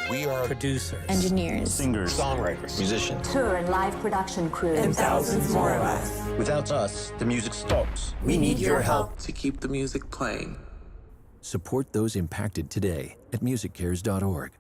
We are producers, engineers, singers, songwriters, musicians, tour and live production crews, and thousands more of us. Without us, the music stops. We need your help to keep the music playing. Support those impacted today at musiccares.org.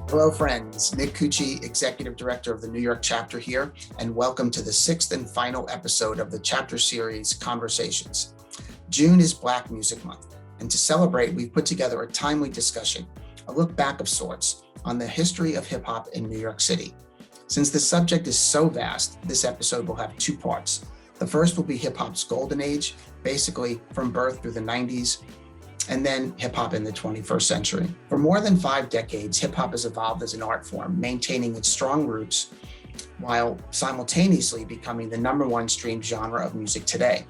Hello, friends. Nick Cucci, Executive Director of the New York chapter here, and welcome to the sixth and final episode of the chapter series, Conversations. June is Black Music Month, and to celebrate, we've put together a timely discussion, a look back of sorts, on the history of hip-hop in New York City. Since the subject is so vast, this episode will have two parts. The first will be hip-hop's golden age, basically from birth through the 90s, and then hip-hop in the 21st century. For more than 5 decades, hip-hop has evolved as an art form, maintaining its strong roots while simultaneously becoming the #1 streamed genre of music today.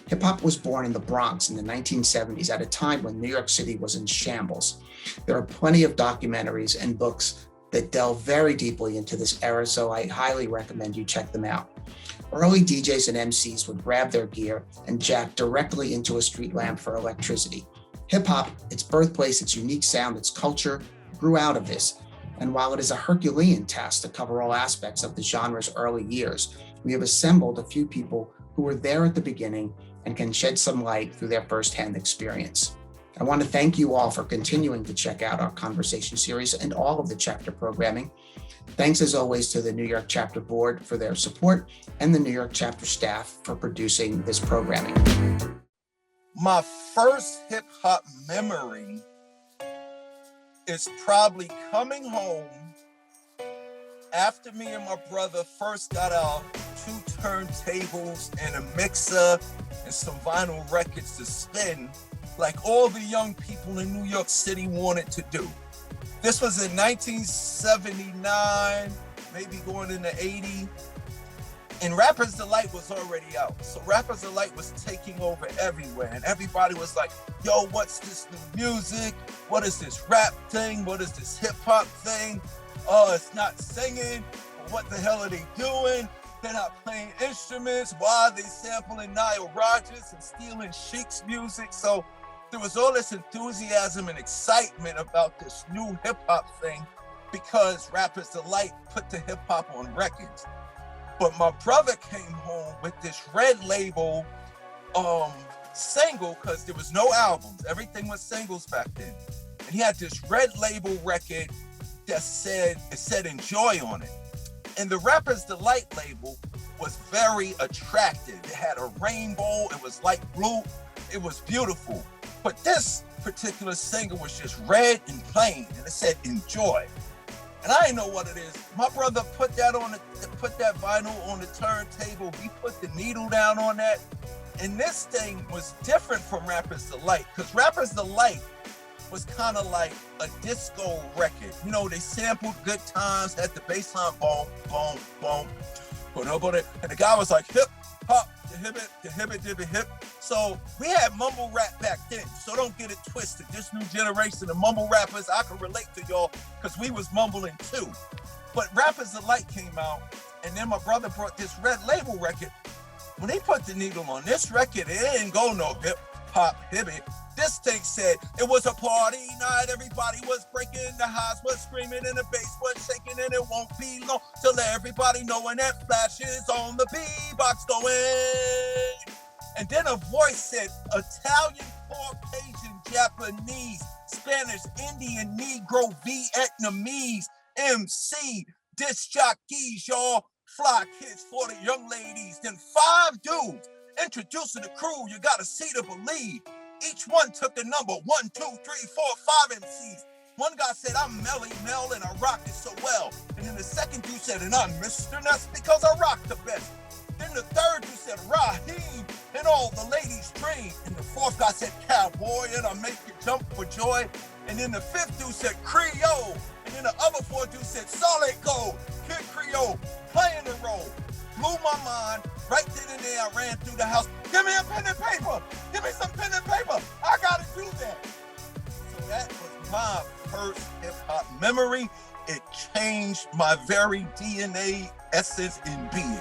Hip-hop was born in the Bronx in the 1970s at a time when New York City was in shambles. There are plenty of documentaries and books that delve very deeply into this era, so I highly recommend you check them out. Early DJs and MCs would grab their gear and jack directly into a street lamp for electricity. Hip-hop, its birthplace, its unique sound, its culture, grew out of this. And while it is a Herculean task to cover all aspects of the genre's early years, we have assembled a few people who were there at the beginning and can shed some light through their firsthand experience. I want to thank you all for continuing to check out our conversation series and all of the chapter programming. Thanks as always to the New York Chapter Board for their support and the New York Chapter staff for producing this programming. My first hip hop memory is probably coming home after me and my brother first got our 2 turntables and a mixer and some vinyl records to spin, like all the young people in New York City wanted to do. This was in 1979, maybe going into 80. And Rapper's Delight was already out. So Rapper's Delight was taking over everywhere. And everybody was like, yo, what's this new music? What is this rap thing? What is this hip hop thing? Oh, it's not singing. What the hell are they doing? They're not playing instruments. Why are they sampling Nile Rodgers and stealing Sheik's music? So there was all this enthusiasm and excitement about this new hip hop thing because Rapper's Delight put the hip hop on records. But my brother came home with this Red Label single, because there was no albums. Everything was singles back then. And he had this Red Label record that said Enjoy on it. And the Rapper's Delight label was very attractive. It had a rainbow. It was light blue. It was beautiful. But this particular single was just red and plain. And it said Enjoy. And I didn't know what it is. My brother put that vinyl on the turntable. He put the needle down on that. And this thing was different from Rapper's Delight, because Rapper's Delight was kind of like a disco record. You know, they sampled Good Times, had the bass line, boom, boom, boom. And the guy was like, hip, hop, the hip, hip. So we had mumble rap back then, so don't get it twisted. This new generation of mumble rappers, I can relate to y'all because we was mumbling too. But Rapper's Delight came out, and then my brother brought this Red Label record. When they put the needle on this record, it didn't go no hip, hop, hibbit. This thing said it was a party night, everybody was breaking, the highs was screaming, and the bass was shaking, and it won't be long till everybody knowing that Flash is on the beatbox going. And then a voice said Italian, Caucasian, Japanese, Spanish, Indian, Negro, Vietnamese, MC, disc jockeys, y'all, fly kids for the young ladies. Then 5 dudes introducing the crew, you gotta see to believe. Each one took a number, 1, 2, 3, 4, 5 MCs. One guy said, I'm Melly Mel and I rock it so well. And then the second dude said, and I'm Mr. Nuts because I rock the best. Then the third dude said, Raheem and all the ladies dream. And the fourth guy said, Cowboy, and I make you jump for joy. And then the fifth dude said Creole. And then the other four dudes said Solid Gold, Kid Creole, playing the role. Blew my mind. Right then and there, I ran through the house. Give me a pen and paper. Give me some pen and paper. I gotta do that. So that was my first hip hop memory. It changed my very DNA, essence, and being.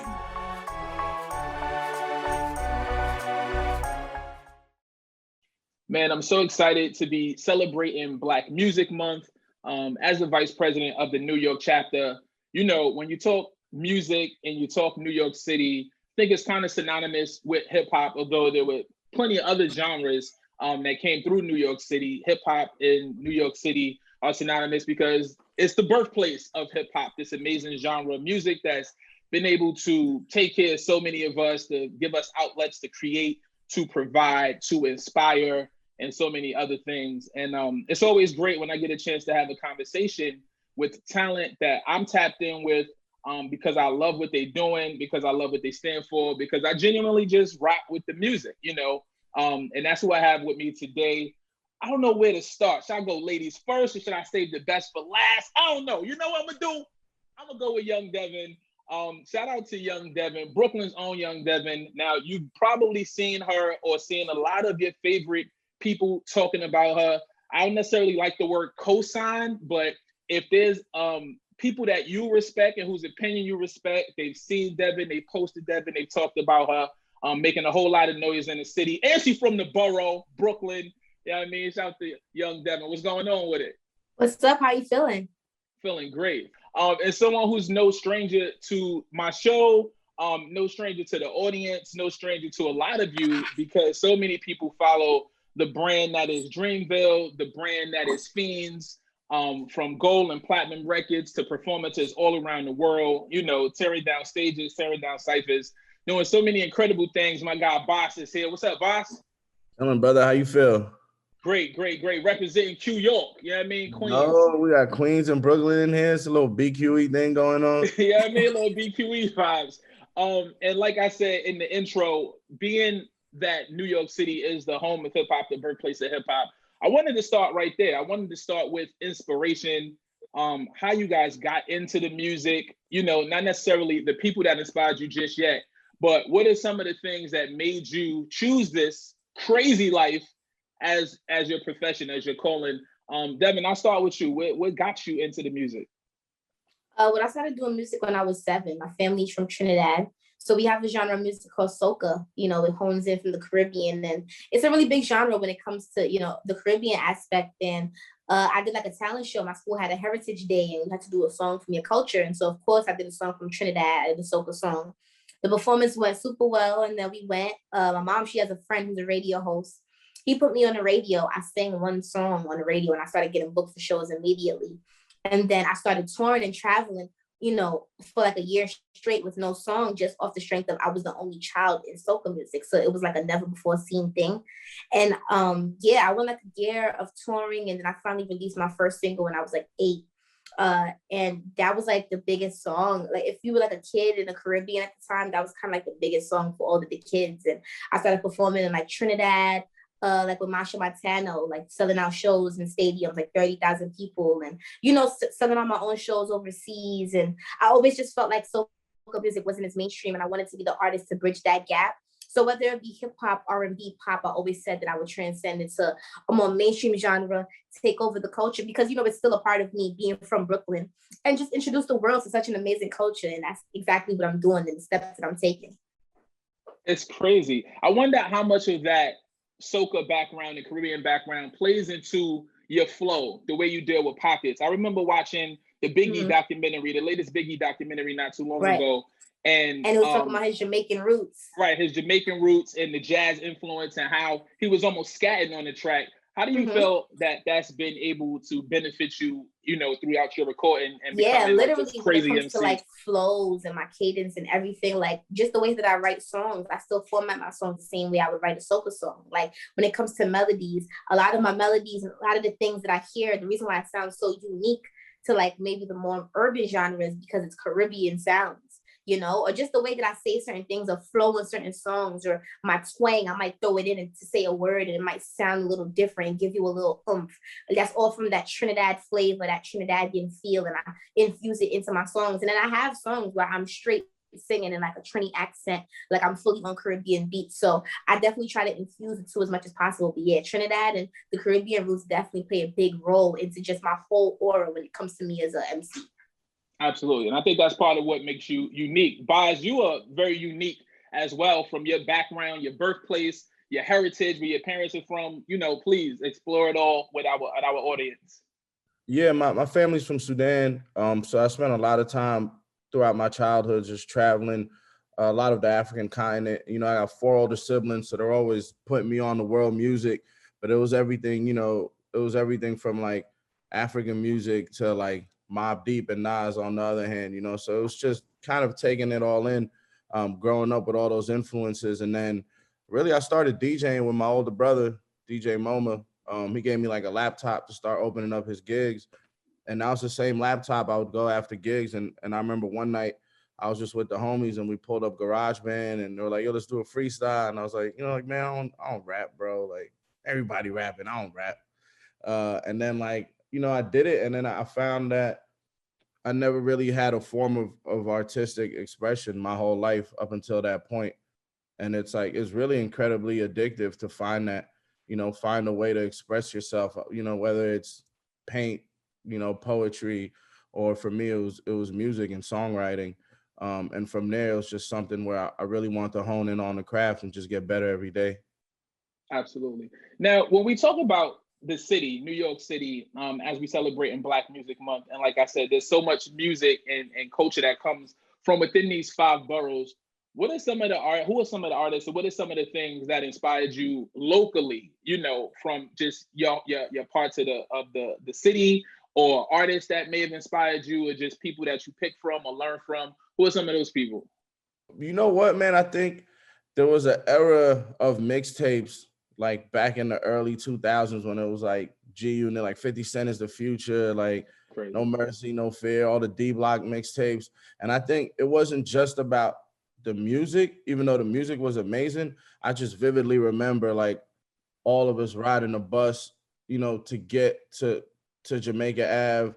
Man, I'm so excited to be celebrating Black Music Month. As the vice president of the New York chapter, you know, when you talk music and you talk New York City, I think it's kind of synonymous with hip hop, although there were plenty of other genres that came through New York City. Hip hop in New York City are synonymous because it's the birthplace of hip hop, this amazing genre of music that's been able to take care of so many of us, to give us outlets to create, to provide, to inspire, and so many other things. And it's always great when I get a chance to have a conversation with talent that I'm tapped in with, because I love what they're doing, because I love what they stand for, because I genuinely just rock with the music, you know? And that's who I have with me today. I don't know where to start. Should I go ladies first, or should I save the best for last? I don't know. You know what I'm gonna do? I'm gonna go with Young Devin. Shout out to Young Devin, Brooklyn's own Young Devin. Now, you've probably seen her or seen a lot of your favorite people talking about her. I don't necessarily like the word cosign, but if there's people that you respect and whose opinion you respect, they've seen Devin, they posted Devin, they talked about her, making a whole lot of noise in the city. And she's from the borough, Brooklyn. You know what I mean? Shout out to Young Devin. What's going on with it? What's up? How you feeling? Feeling great. And someone who's no stranger to my show, no stranger to the audience, no stranger to a lot of you, because so many people follow the brand that is Dreamville, the brand that is Fiends, from gold and platinum records to performances all around the world, you know, tearing down stages, tearing down ciphers, doing so many incredible things. My guy Boss is here. What's up, Boss? Come on, brother. How you feel? Great. Representing Q York. You know what I mean? Queens. Oh, we got Queens and Brooklyn in here. It's a little BQE thing going on. You know what I mean? A little BQE vibes. And like I said in the intro, being that New York City is the home of hip hop, the birthplace of hip hop, I wanted to start right there. I wanted to start with inspiration, how you guys got into the music, you know, not necessarily the people that inspired you just yet, but what are some of the things that made you choose this crazy life as your profession, as your calling? Devin, I'll start with you. What got you into the music? When I started doing music when I was 7, my family's from Trinidad. So we have a genre of music called soca, you know, it hones in from the Caribbean. And it's a really big genre when it comes to, you know, the Caribbean aspect. And I did like a talent show. My school had a heritage day and we had to do a song from your culture. And so, of course, I did a song from Trinidad, the soca song. The performance went super well. And then we went, my mom, she has a friend who's a radio host. He put me on the radio. I sang one song on the radio and I started getting booked for shows immediately. And then I started touring and traveling, you know, for like a year straight with no song, just off the strength of I was the only child in soca music. So it was like a never before seen thing. And yeah, I went like a year of touring and then I finally released my first single when I was like 8. And that was like the biggest song. Like if you were like a kid in the Caribbean at the time, that was kind of like the biggest song for all of the kids. And I started performing in like Trinidad, like with Masha Matano, like selling out shows in stadiums, like 30,000 people, and, you know, selling out my own shows overseas. And I always just felt like soca music wasn't as mainstream and I wanted to be the artist to bridge that gap. So whether it be hip hop, R&B, pop, I always said that I would transcend into a more mainstream genre, take over the culture, because, you know, it's still a part of me being from Brooklyn, and just introduce the world to such an amazing culture. And that's exactly what I'm doing and the steps that I'm taking. It's crazy. I wonder how much of that soca background and Caribbean background plays into your flow, the way you deal with pockets. I remember watching the Biggie documentary, the latest Biggie documentary not too long ago. And it was talking about his Jamaican roots. Right, his Jamaican roots and the jazz influence and how he was almost scatting on the track. How do you feel that that's been able to benefit you, you know, throughout your recording and becoming literally like this crazy when it comes MC? to like flows and my cadence and everything, like just the way that I write songs, I still format my songs the same way I would write a soca song. Like when it comes to melodies, a lot of my melodies and a lot of the things that I hear, the reason why it sounds so unique to like maybe the more urban genres because it's Caribbean sounds. you know, or just the way that I say certain things or flow in certain songs, or my twang, I might throw it in and to say a word and it might sound a little different and give you a little oomph. That's all from that Trinidad flavor, that Trinidadian feel, and I infuse it into my songs. And then I have songs where I'm straight singing in like a Trini accent, like I'm fully on Caribbean beats. So I definitely try to infuse it to as much as possible. But yeah, Trinidad and the Caribbean roots definitely play a big role into just my whole aura when it comes to me as a MC. Absolutely. And I think that's part of what makes you unique. Boz, you are very unique as well, from your background, your birthplace, your heritage, where your parents are from. You know, please explore it all with our audience. Yeah, my family's from Sudan. So I spent a lot of time throughout my childhood just traveling a lot of the African continent. You know, I got 4 older siblings, so they're always putting me on the world music. But it was everything, you know, it was everything from like African music to like Mobb Deep and Nas on the other hand, you know. So it was just kind of taking it all in, growing up with all those influences. And then really I started DJing with my older brother, DJ MoMA. He gave me like a laptop to start opening up his gigs. And that was the same laptop I would go after gigs. And I remember one night I was just with the homies and we pulled up GarageBand and they were like, yo, let's do a freestyle. And I was like, you know, like, man, I don't rap, bro. Like everybody rapping, I don't rap. And then like, you know, I did it. And then I found that I never really had a form of artistic expression my whole life up until that point. And it's like, it's really incredibly addictive to find that, you know, find a way to express yourself, you know, whether it's paint, you know, poetry, or for me, it was music and songwriting. And from there, it was just something where I really want to hone in on the craft and just get better every day. Absolutely. Now, when we talk about the city, New York City, as we celebrate in Black Music Month, and like I said, there's so much music and culture that comes from within these 5 boroughs. What are some of the who are some of the artists, or what are some of the things that inspired you locally, you know, from just your parts of the city, or artists that may have inspired you, or just people that you pick from or learn from? Who are some of those people? You know what, man? I think there was an era of mixtapes like back in the early 2000s when it was like G Unit, like 50 Cent is the Future, like Crazy. No Mercy, No Fear, all the D Block mixtapes. And I think it wasn't just about the music, even though the music was amazing. I just vividly remember like all of us riding a bus, you know, to get to Jamaica Ave,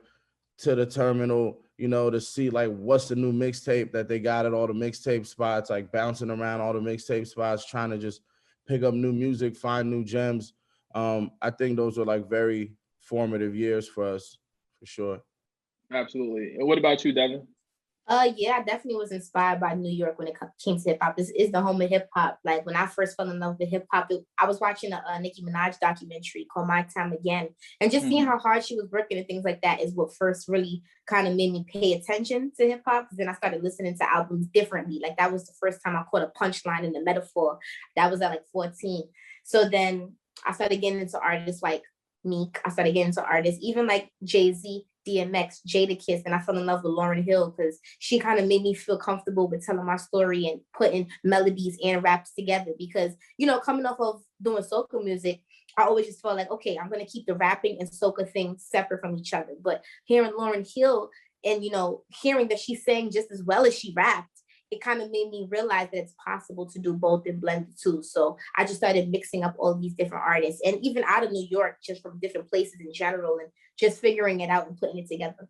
to the terminal, you know, to see like what's the new mixtape that they got at all the mixtape spots, like bouncing around all the mixtape spots, trying to just pick up new music, find new gems. I think those were like very formative years for us, for sure. Absolutely. And what about you, Devin? Yeah, I definitely was inspired by New York when it came to hip hop. This is the home of hip hop. Like when I first fell in love with hip hop, I was watching a Nicki Minaj documentary called My Time Again, and just seeing how hard she was working and things like that is what first really kind of made me pay attention to hip hop. Then I started listening to albums differently. Like that was the first time I caught a punchline in the metaphor. That was at like 14. So then I started getting into artists like Meek. I started getting into artists even like Jay-Z, DMX, Jadakiss, and I fell in love with Lauryn Hill because she kind of made me feel comfortable with telling my story and putting melodies and raps together. Because, you know, coming off of doing soca music, I always just felt like, okay, I'm going to keep the rapping and soca things separate from each other. But hearing Lauryn Hill and, you know, hearing that she sang just as well as she rapped, it kind of made me realize that it's possible to do both and blend the two. So I just started mixing up all these different artists, and even out of New York, just from different places in general, and just figuring it out and putting it together.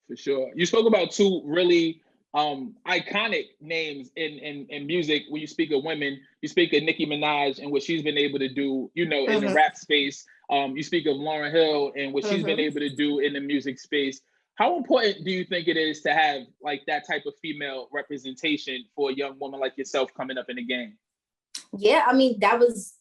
For sure. You spoke about 2 really iconic names in music. When you speak of women, you speak of Nicki Minaj and what she's been able to do, you know, in the rap space. You speak of Lauryn Hill and what she's been able to do in the music space. How important do you think it is to have like that type of female representation for a young woman like yourself coming up in the game? Yeah, I mean, that was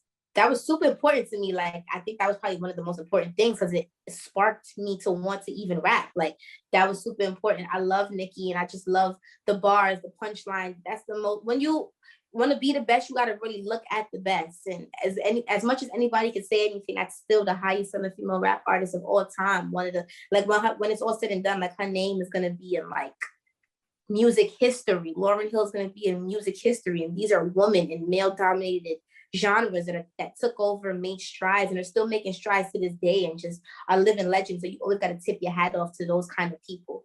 super important to me. Like, I think that was probably one of the most important things because it sparked me to want to even rap. Like, that was super important. I love Nicki and I just love the bars, the punchline. That's the most, when you want to be the best, you got to really look at the best. And as much as anybody could say anything, that's still the highest selling female rap artist of all time. One of the, like when it's all said and done, like her name is going to be in like music history. Lauryn Hill is going to be in music history. And these are women in male dominated genres that took over and made strides and are still making strides to this day and just are living legends. So you always got to tip your hat off to those kind of people.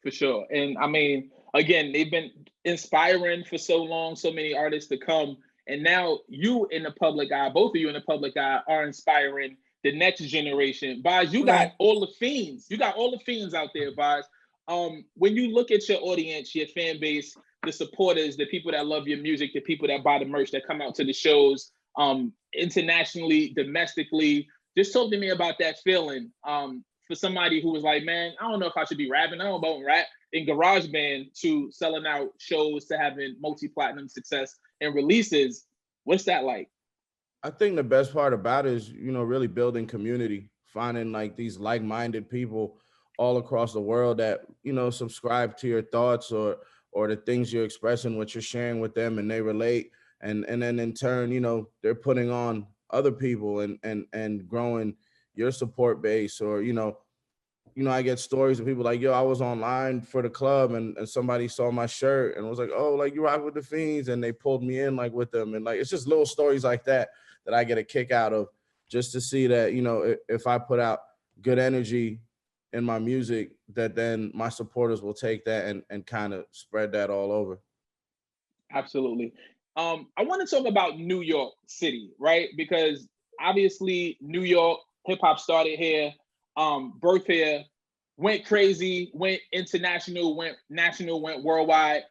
For sure. And I mean, again, they've been inspiring for so long, so many artists to come. And now you in the public eye, both of you in the public eye are inspiring the next generation. Vaz, you got all the fiends. You got all the fiends out there, Vaz. When you look at your audience, your fan base, the supporters, the people that love your music, the people that buy the merch, that come out to the shows, internationally, domestically, just talk to me about that feeling. For somebody who was like, man, I don't know if I should be rapping. I don't know about rap in GarageBand, to selling out shows, to having multi-platinum success and releases. What's that like? I think the best part about it is, you know, really building community, finding like these like-minded people all across the world that, you know, subscribe to your thoughts or the things you're expressing, what you're sharing with them, and they relate. And then in turn, you know, they're putting on other people and growing your support base. Or, you know, I get stories of people like, yo, I was online for the club and somebody saw my shirt and was like, oh, like, you rock with the Fiends, and they pulled me in like with them. And like, it's just little stories like that I get a kick out of, just to see that, you know, if I put out good energy in my music, that then my supporters will take that and kind of spread that all over. Absolutely. I want to talk about New York City, right? Because obviously New York hip hop started here, birth here, went crazy, went international, went national, went worldwide,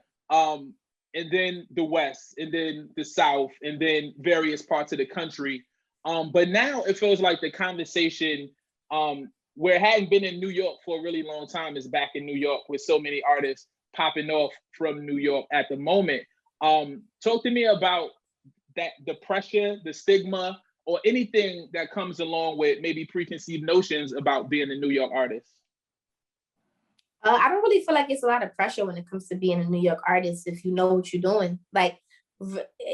and then the West, and then the South, and then various parts of the country. But now it feels like the conversation, where it hadn't been in New York for a really long time, is back in New York, with so many artists popping off from New York at the moment. Talk to me about that, the pressure, the stigma, or anything that comes along with maybe preconceived notions about being a New York artist. I don't really feel like it's a lot of pressure when it comes to being a New York artist if you know what you're doing. Like,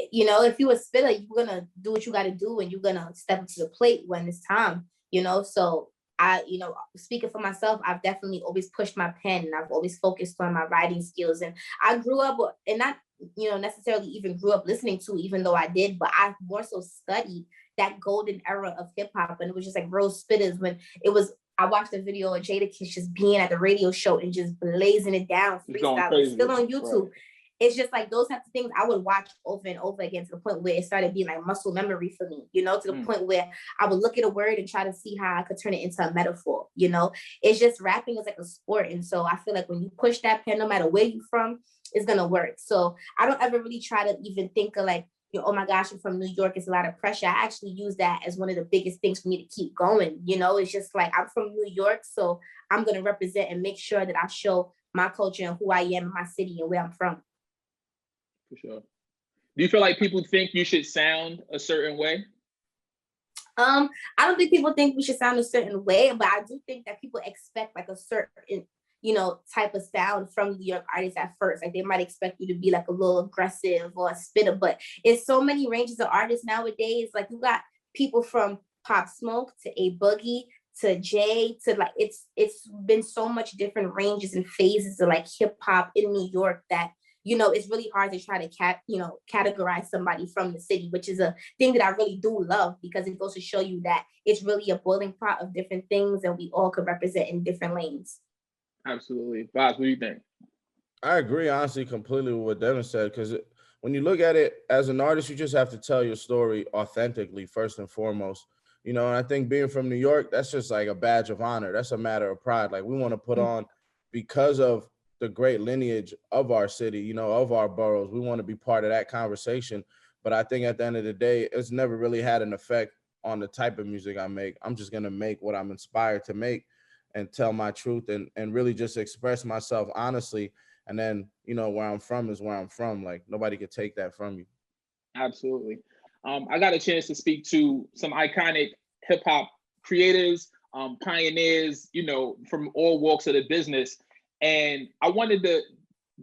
you know, if you're a spitter, you're gonna do what you gotta do, and you're gonna step up to the plate when it's time, you know? So I, you know, speaking for myself, I've definitely always pushed my pen, and I've always focused on my writing skills. And I grew up, and not, you know, necessarily even grew up listening to, even though I did, but I more so studied that golden era of hip hop. And it was just like real spitters when it was, I watched a video of Jadakiss just being at the radio show and just blazing it down, freestyling, still on YouTube. Right. It's just like those types of things I would watch over and over again, to the point where it started being like muscle memory for me, you know, to the point where I would look at a word and try to see how I could turn it into a metaphor, you know. It's just, rapping is like a sport. And so I feel like when you push that pen, no matter where you're from, it's gonna work. So I don't ever really try to even think of like, you know, oh my gosh, I'm from New York, it's a lot of pressure. I actually use that as one of the biggest things for me to keep going. You know, it's just like, I'm from New York, so I'm gonna represent and make sure that I show my culture and who I am in my city and where I'm from. For sure. Do you feel like people think you should sound a certain way? I don't think people think we should sound a certain way, but I do think that people expect like a certain, you know, type of sound from New York artists at first. Like, they might expect you to be like a little aggressive or a spitter, but it's so many ranges of artists nowadays. Like, you got people from Pop Smoke to A Boogie to Jay to like, it's been so much different ranges and phases of like hip hop in New York that, you know, it's really hard to try to categorize somebody from the city, which is a thing that I really do love, because it goes to show you that it's really a boiling pot of different things and we all could represent in different lanes. Absolutely. Boz, what do you think? I agree, honestly, completely with what Devin said, because when you look at it as an artist, you just have to tell your story authentically, first and foremost. You know, and I think being from New York, that's just like a badge of honor. That's a matter of pride. Like, we want to put on, because of the great lineage of our city, you know, of our boroughs, we want to be part of that conversation. But I think at the end of the day, it's never really had an effect on the type of music I make. I'm just going to make what I'm inspired to make and tell my truth and really just express myself honestly. And then, you know, where I'm from is where I'm from. Like, nobody could take that from you. Absolutely. I got a chance to speak to some iconic hip hop creators, pioneers, you know, from all walks of the business. And I wanted to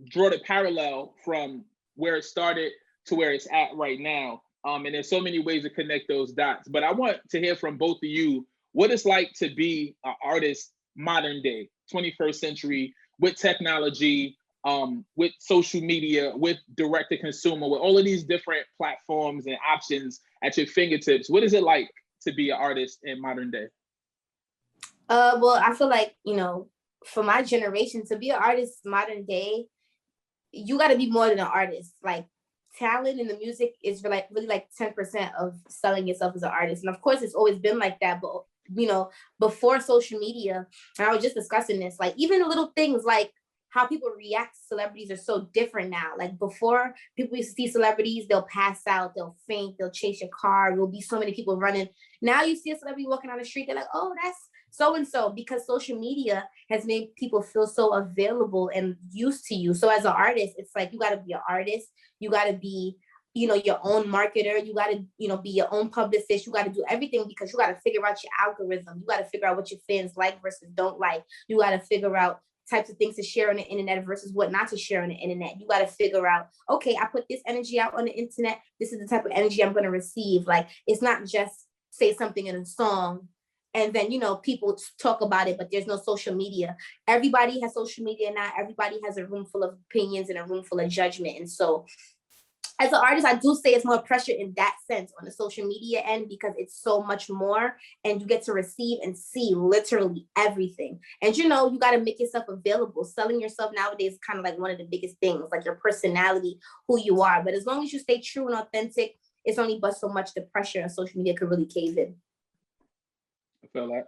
draw the parallel from where it started to where it's at right now. And there's so many ways to connect those dots. But I want to hear from both of you what it's like to be an artist modern day, 21st century, with technology, with social media, with direct to consumer, with all of these different platforms and options at your fingertips. What is it like to be an artist in modern day? Well, I feel like, you know, for my generation, to be an artist modern day, you got to be more than an artist. Like talent in the music is really like 10% of selling yourself as an artist. And of course, it's always been like that. But, you know, before social media, and I was just discussing this, like even little things like how people react to celebrities are so different now. Like before, people used to see celebrities, they'll pass out, they'll faint, they'll chase your car. There'll be so many people running. Now you see a celebrity walking on the street, they're like, oh, that's so-and-so, because social media has made people feel so available and used to you. So as an artist, it's like, you got to be an artist. You got to be, you know, your own marketer. You got to, you know, be your own publicist. You got to do everything because you got to figure out your algorithm. You got to figure out what your fans like versus don't like. You got to figure out types of things to share on the internet versus what not to share on the internet. You got to figure out, okay, I put this energy out on the internet. This is the type of energy I'm going to receive. Like, it's not just say something in a song and then, you know, people talk about it, but there's no social media. Everybody has social media now. Everybody has a room full of opinions and a room full of judgment. And so as an artist, I do say it's more pressure in that sense on the social media end because it's so much more and you get to receive and see literally everything. And, you know, you got to make yourself available. Selling yourself nowadays is kind of like one of the biggest things, like your personality, who you are. But as long as you stay true and authentic, it's only but so much the pressure on social media could really cave in. I feel that.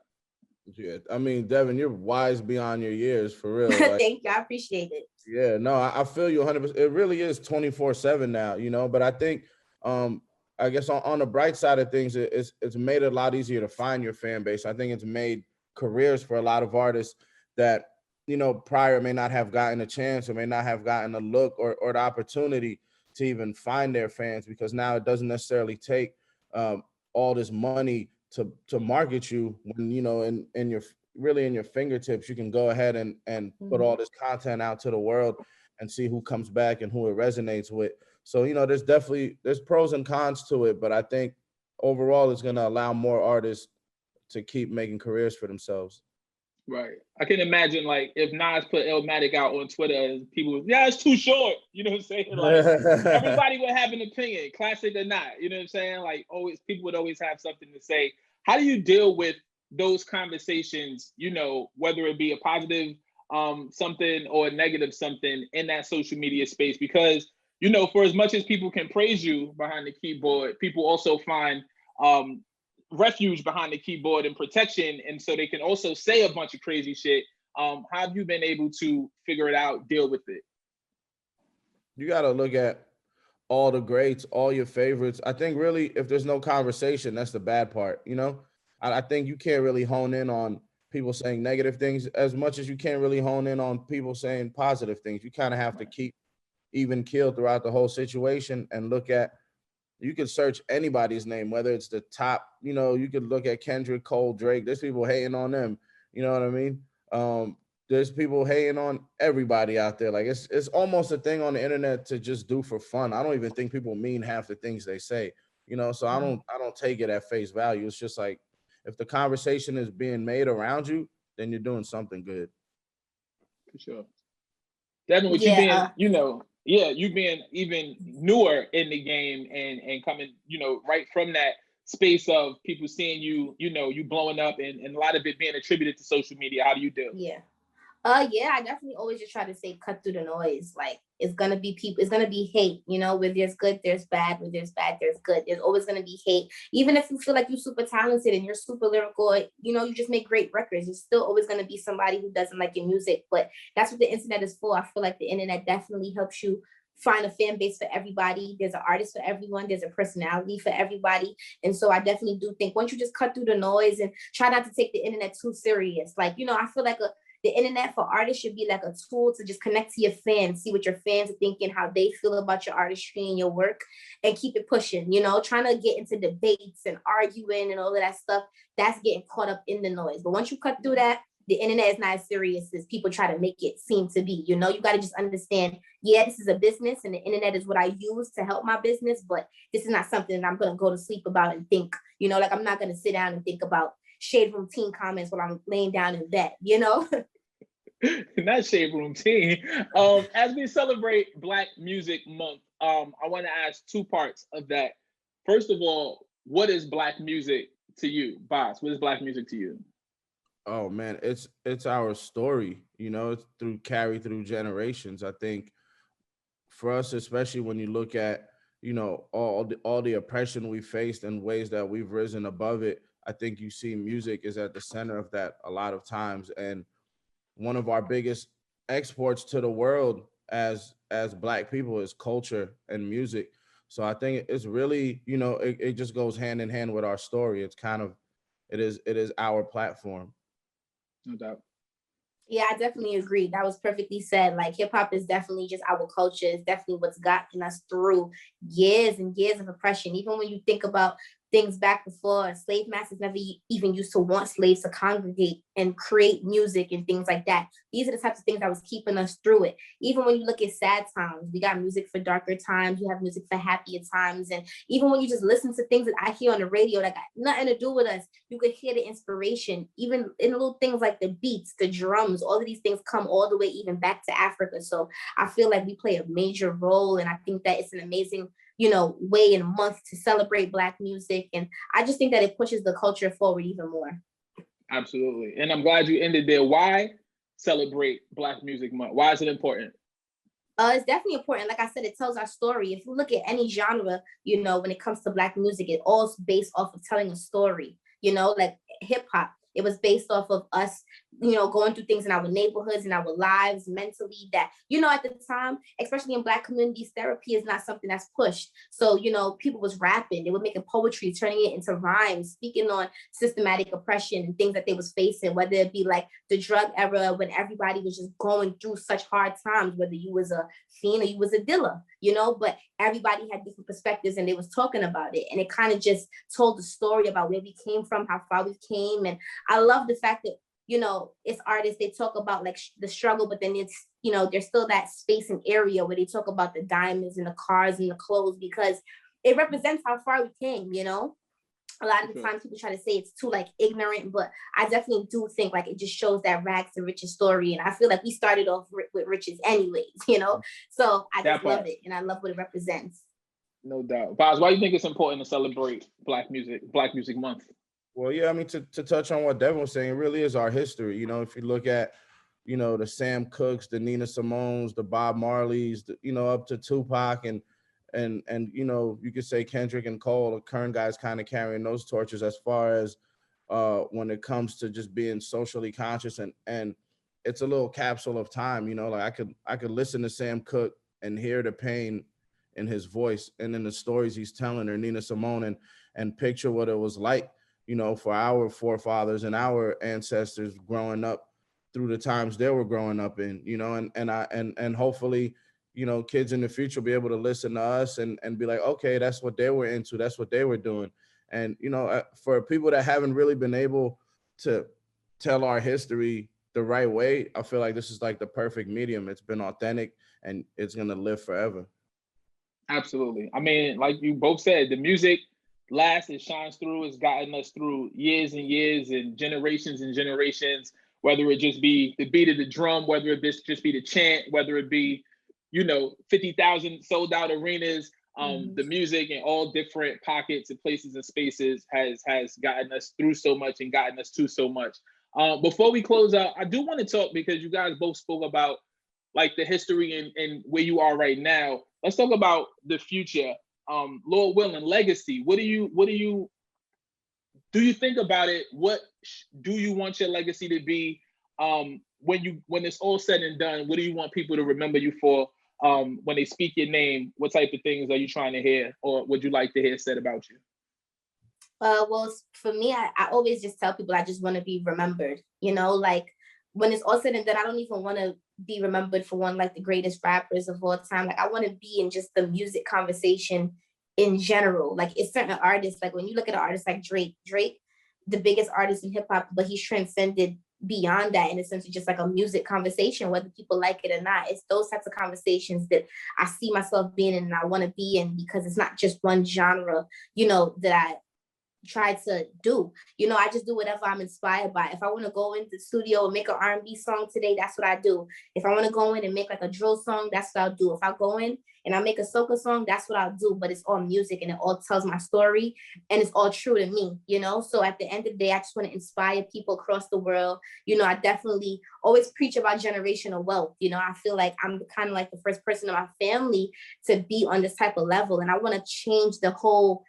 Yeah, I mean, Devin, you're wise beyond your years, for real. Like, Thank you. I appreciate it. yeah, no, I feel you 100%. It really is 24/7 now, you know, but I think, I guess on the bright side of things, it's made it a lot easier to find your fan base. I think it's made careers for a lot of artists that, you know, prior may not have gotten a chance or may not have gotten a look or the opportunity to even find their fans, because now it doesn't necessarily take all this money to market you when, you know, in your really in your fingertips, you can go ahead and put all this content out to the world and see who comes back and who it resonates with. So, you know, there's pros and cons to it, but I think overall it's going to allow more artists to keep making careers for themselves. Right. I can imagine, like, if Nas put Illmatic out on Twitter, people would, yeah, it's too short. You know what I'm saying? Like, everybody would have an opinion, classic or not. You know what I'm saying? Like, always, people would always have something to say. How do you deal with those conversations, you know, whether it be a positive something or a negative something in that social media space? Because, you know, for as much as people can praise you behind the keyboard, people also find refuge behind the keyboard and protection, and so they can also say a bunch of crazy shit. How have you been able to figure it out, deal with it? You got to look at all the greats, all your favorites. I think really, if there's no conversation, that's the bad part. You know, I think you can't really hone in on people saying negative things as much as you can't really hone in on people saying positive things. You kind of have to keep even keel throughout the whole situation and look at, you could search anybody's name, whether it's the top, you know, you could look at Kendrick, Cole, Drake. There's people hating on them. You know what I mean? There's people hating on everybody out there. Like, it's almost a thing on the internet to just do for fun. I don't even think people mean half the things they say, you know? So I don't take it at face value. It's just like, if the conversation is being made around you, then you're doing something good. For sure. Devin, with you being, you know, you being even newer in the game and coming, you know, right from that space of people seeing you, you know, you blowing up and a lot of it being attributed to social media. How do you do? Yeah, I definitely always just try to say cut through the noise. Like, it's gonna be people, it's gonna be hate, you know, where there's good, there's bad, where there's bad, there's good. There's always gonna be hate. Even if you feel like you're super talented and you're super lyrical, you know, you just make great records, there's still always gonna be somebody who doesn't like your music. But that's what the internet is for. I feel like the internet definitely helps you find a fan base for everybody. There's an artist for everyone. There's a personality for everybody. And so I definitely do think once you just cut through the noise and try not to take the internet too serious, like, you know, I feel like the internet for artists should be like a tool to just connect to your fans, see what your fans are thinking, how they feel about your artistry and your work, and keep it pushing. You know, trying to get into debates and arguing and all of that stuff, that's getting caught up in the noise. But once you cut through that, the internet is not as serious as people try to make it seem to be. You know, you got to just understand, yeah, this is a business and the internet is what I use to help my business, but this is not something that I'm going to go to sleep about and think, you know, like, I'm not going to sit down and think about Shade Room Teen comments while I'm laying down in bed, you know? Not Shade Room Teen. As we celebrate Black Music Month, I want to ask two parts of that. First of all, what is Black music to you, Boss? What is Black music to you? Oh man, it's our story, you know, it's carried through generations. I think for us, especially when you look at, you know, all the oppression we faced and ways that we've risen above it, I think you see music is at the center of that a lot of times. And one of our biggest exports to the world as Black people is culture and music. So I think it's really, you know, it just goes hand in hand with our story. It's kind of, it is our platform. No doubt. Yeah, I definitely agree. That was perfectly said. Like hip hop is definitely just our culture. It's definitely what's gotten us through years and years of oppression. Even when you think about things back before, slave masters never even used to want slaves to congregate and create music and things like that. These are the types of things that was keeping us through it. Even when you look at sad times, we got music for darker times. You have music for happier times. And even when you just listen to things that I hear on the radio that got nothing to do with us, you could hear the inspiration, even in little things like the beats, the drums, all of these things come all the way even back to Africa. So I feel like we play a major role. And I think that it's an amazing, you know, way and month to celebrate Black music. And I just think that it pushes the culture forward even more. Absolutely. And I'm glad you ended there. Why celebrate Black Music Month? Why is it important? It's definitely important. Like I said, it tells our story. If you look at any genre, you know, when it comes to Black music, it all's based off of telling a story, you know, like hip hop. It was based off of us, you know, going through things in our neighborhoods and our lives mentally that, you know, at the time, especially in Black communities, therapy is not something that's pushed. So, you know, people was rapping, they were making poetry, turning it into rhymes, speaking on systematic oppression and things that they was facing, whether it be like the drug era when everybody was just going through such hard times, whether you was a fiend or you was a dealer, you know, but everybody had different perspectives and they was talking about it. And it kind of just told the story about where we came from, how far we came. And I love the fact that, you know, it's artists, they talk about like the struggle, but then it's, you know, there's still that space and area where they talk about the diamonds and the cars and the clothes, because it represents how far we came, you know? A lot of the times people try to say it's too like ignorant, but I definitely do think like it just shows that rags to riches story. And I feel like we started off with riches anyways, you know? So I just love it. And I love what it represents. No doubt. Boz, why do you think it's important to celebrate Black Music Month? Well, yeah, I mean, to touch on what Devin was saying, it really is our history. You know, if you look at, you know, the Sam Cookes, the Nina Simones, the Bob Marleys, you know, up to Tupac and you know, you could say Kendrick and Cole, the current guys kind of carrying those torches as far as when it comes to just being socially conscious, and it's a little capsule of time. You know, like I could listen to Sam Cooke and hear the pain in his voice and in the stories he's telling, or Nina Simone, and picture what it was like, you know, for our forefathers and our ancestors growing up through the times they were growing up in, you know, and hopefully, you know, kids in the future will be able to listen to us and be like, okay, that's what they were into, that's what they were doing. And, you know, for people that haven't really been able to tell our history the right way, I feel like this is like the perfect medium. It's been authentic and it's going to live forever. Absolutely. I mean, like you both said, the music lasts, it shines through, it's gotten us through years and years and generations, whether it just be the beat of the drum, whether it just be the chant, whether it be, you know, 50,000 sold out arenas, the music in all different pockets and places and spaces has gotten us through so much and gotten us to so much. Before we close out, I do want to talk, because you guys both spoke about like the history and where you are right now. Let's talk about the future. Lord willing, legacy. What do you think about it? What do you want your legacy to be? When it's all said and done, what do you want people to remember you for? When they speak your name, what type of things are you trying to hear, or would you like to hear said about you? Well, for me, I always just tell people I just want to be remembered, you know, like when it's all said and done, I don't even want to be remembered for one, like the greatest rappers of all time. Like I want to be in just the music conversation in general. Like it's certain artists, like when you look at an artist like Drake, the biggest artist in hip hop, but he's transcended beyond that in a sense of just like a music conversation, whether people like it or not. It's those types of conversations that I see myself being in and I want to be in, because it's not just one genre, you know, that try to do. I just do whatever I'm inspired by. If I want to go into the studio and make an R&B song today, that's what I do. If I want to go in and make like a drill song, that's what I'll do. If I go in and I make a soca song, that's what I'll do. But it's all music and it all tells my story and it's all true to me, So at the end of the day, I just want to inspire people across the world. I definitely always preach about generational wealth. I feel like I'm kind of like the first person in my family to be on this type of level. And I want to change the whole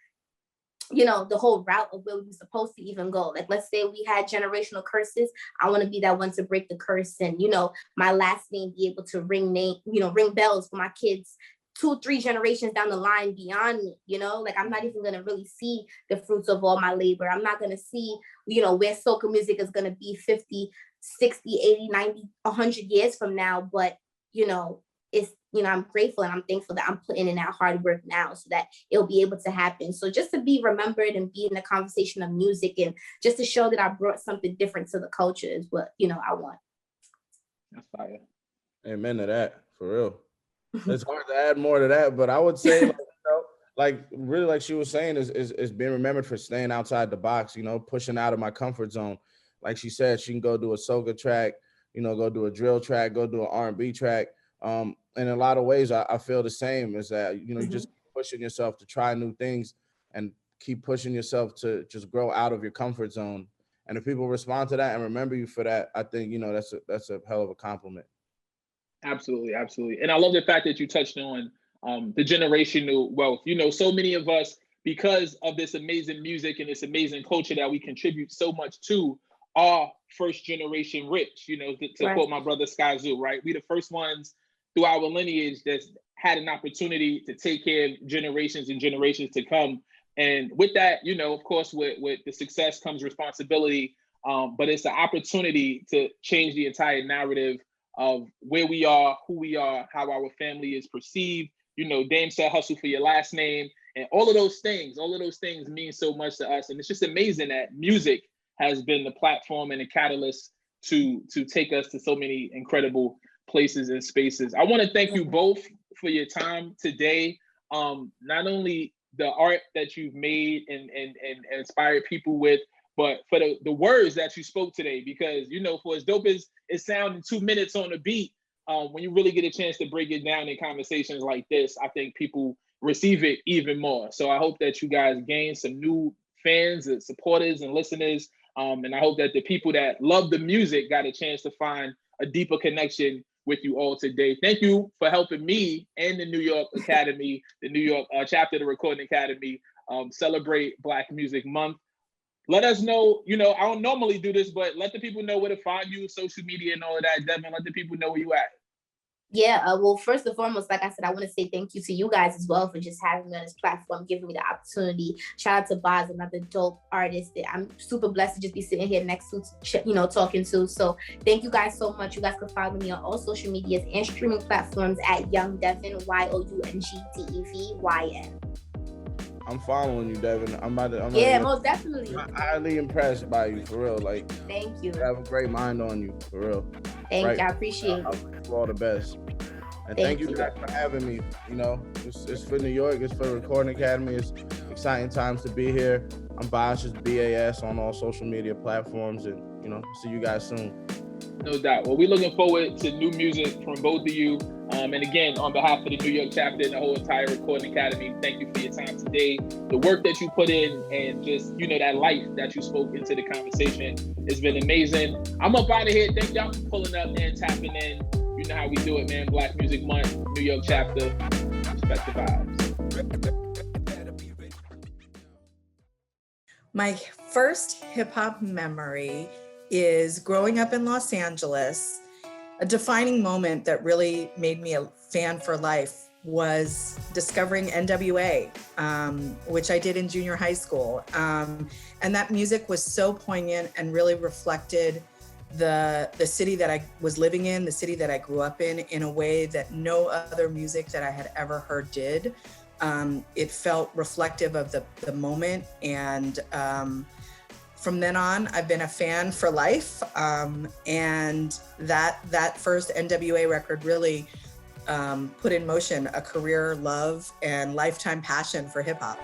route of where we were supposed to even go. Like, let's say we had generational curses. I want to be that one to break the curse and, my last name be able to ring bells for my kids 2-3 generations down the line beyond me, like I'm not even going to really see the fruits of all my labor. I'm not going to see, where soca music is going to be 50, 60, 80, 90, 100 years from now. But, it's, I'm grateful and I'm thankful that I'm putting in that hard work now so that it'll be able to happen. So just to be remembered and be in the conversation of music and just to show that I brought something different to the culture is what, I want. That's fire. Amen to that, for real. It's hard to add more to that, but I would say, really, like she was saying, is being remembered for staying outside the box, pushing out of my comfort zone. Like she said, she can go do a soca track, go do a drill track, go do an R&B track. In a lot of ways, I feel the same, is that, you just keep pushing yourself to try new things and keep pushing yourself to just grow out of your comfort zone. And if people respond to that and remember you for that, I think, that's a hell of a compliment. Absolutely, absolutely. And I love the fact that you touched on the generational wealth. So many of us, because of this amazing music and this amazing culture that we contribute so much to, are first generation rich, to right. quote my brother Sky Zoo, right? We the first ones through our lineage that's had an opportunity to take care of generations and generations to come. And with that, of course, with the success comes responsibility, but it's an opportunity to change the entire narrative of where we are, who we are, how our family is perceived. Dame said hustle for your last name, and all of those things mean so much to us. And it's just amazing that music has been the platform and the catalyst to take us to so many incredible places and spaces. I want to thank you both for your time today. Not only the art that you've made and inspired people with, but for the words that you spoke today, because, for as dope as it sounded in 2 minutes on the beat, when you really get a chance to break it down in conversations like this, I think people receive it even more. So I hope that you guys gain some new fans and supporters and listeners. And I hope that the people that love the music got a chance to find a deeper connection with you all today. Thank you for helping me and the New York Academy, the New York chapter of the Recording Academy, celebrate Black Music Month. Let us know, I don't normally do this, but let the people know where to find you, social media and all of that. Devin, let the people know where you at. Yeah, well, first and foremost, like I said, I want to say thank you to you guys as well for just having me on this platform, giving me the opportunity. Shout out to Boz, another dope artist that I'm super blessed to just be sitting here next to, talking to. So thank you guys so much. You guys can follow me on all social medias and streaming platforms at Young Devin, YOUNGDEVYN. I'm following you, Devin. Most definitely. I'm highly impressed by you, for real. Thank you. You have a great mind on you, for real. Thank you. I appreciate it. I wish you all the best. And thank you guys for having me. It's for New York. It's for the Recording Academy. It's exciting times to be here. I'm Bosh, BAS on all social media platforms, and see you guys soon. No doubt. Well, we're looking forward to new music from both of you. And again, on behalf of the New York chapter and the whole entire Recording Academy, thank you for your time today. The work that you put in and just, that life that you spoke into the conversation has been amazing. I'm up out of here. Thank y'all for pulling up and tapping in. You know how we do it, man. Black Music Month, New York chapter. Respect the vibes. My first hip hop memory is growing up in Los Angeles. A defining moment that really made me a fan for life was discovering NWA, which I did in junior high school. And that music was so poignant and really reflected the city that I was living in, the city that I grew up in a way that no other music that I had ever heard did. It felt reflective of the moment, and from then on, I've been a fan for life, and that first NWA record really put in motion a career love and lifetime passion for hip hop.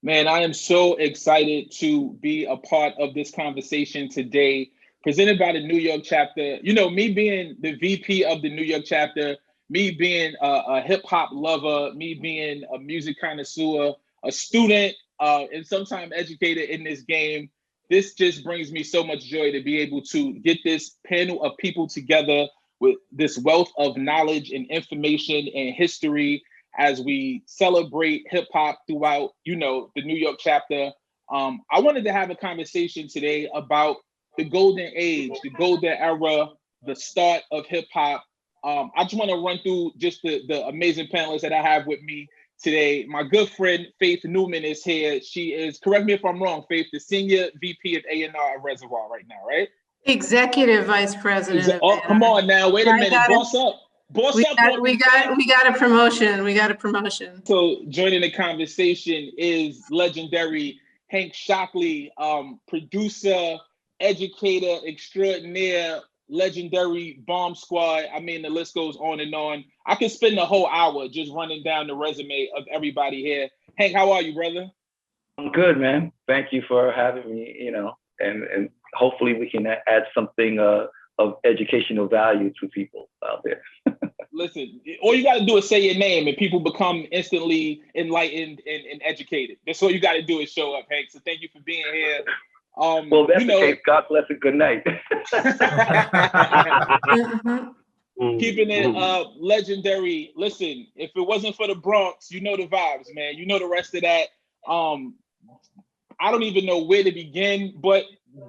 Man, I am so excited to be a part of this conversation today, presented by the New York chapter. You know, me being the VP of the New York chapter, me being a hip hop lover, me being a music connoisseur, a student, and sometimes educated in this game, this just brings me so much joy to be able to get this panel of people together with this wealth of knowledge and information and history as we celebrate hip hop throughout, you know, the New York chapter. I wanted to have a conversation today about the golden age, the golden era, the start of hip hop. I just want to run through just the amazing panelists that I have with me today. My good friend Faith Newman is here. She is, correct me if I'm wrong, Faith, the senior VP of A&R at Reservoir right now, right? Executive Vice President. Oh, come on now, wait a minute, boss up. We got a promotion. We got a promotion. So joining the conversation is legendary Hank Shocklee, producer, educator extraordinaire, legendary Bomb Squad. I mean, the list goes on and on. I could spend the whole hour just running down the resume of everybody here. Hank, how are you, brother? I'm good, man. Thank you for having me, you know, and hopefully we can add something of educational value to people out there. Listen, all you got to do is say your name and people become instantly enlightened and educated. That's all you got to do is show up, Hank. So thank you for being here. Well, that's the case. God bless and good night. Keeping it legendary. Listen, if it wasn't for the Bronx, you know the vibes, man. You know the rest of that. I don't even know where to begin, but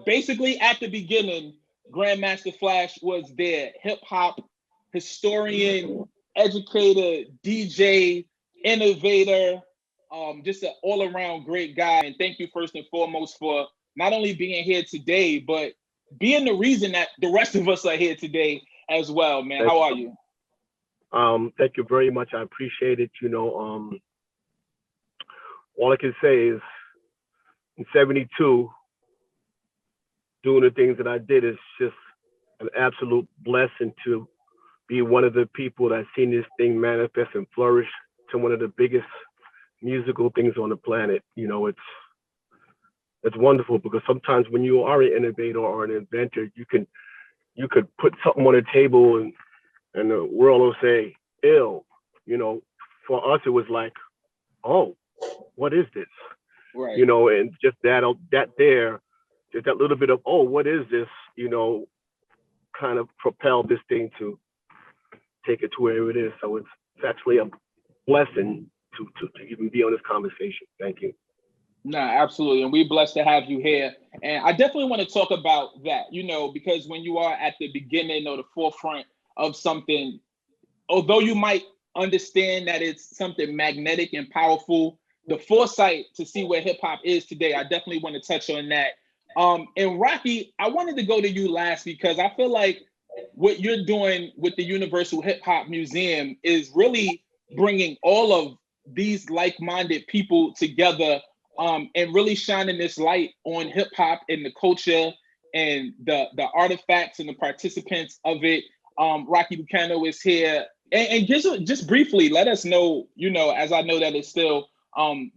basically at the beginning, Grandmaster Flash was there. Hip hop historian, educator, DJ, innovator, just an all-around great guy. And thank you first and foremost for not only being here today, but being the reason that the rest of us are here today as well, man. How are you? Thank you very much. I appreciate it. You know, all I can say is in 72, doing the things that I did is just an absolute blessing to be one of the people that's seen this thing manifest and flourish to one of the biggest musical things on the planet. You know, it's wonderful because sometimes when you are an innovator or an inventor, you could put something on the table and the world will say, ill. You know, for us, it was like, oh, what is this? Right. You know, and just that there, just that little bit of, oh, what is this? You know, kind of propelled this thing to take it to where it is. So it's actually a blessing to even be on this conversation. Thank you. No, absolutely. And we're blessed to have you here. And I definitely want to talk about that, you know, because when you are at the beginning or the forefront of something, although you might understand that it's something magnetic and powerful, the foresight to see where hip hop is today, I definitely want to touch on that. And Rocky, I wanted to go to you last because I feel like what you're doing with the Universal Hip Hop Museum is really bringing all of these like-minded people together and really shining this light on hip hop and the culture and the artifacts and the participants of it. Rocky Bucano is here. And just briefly, let us know, you know, as I know that it's still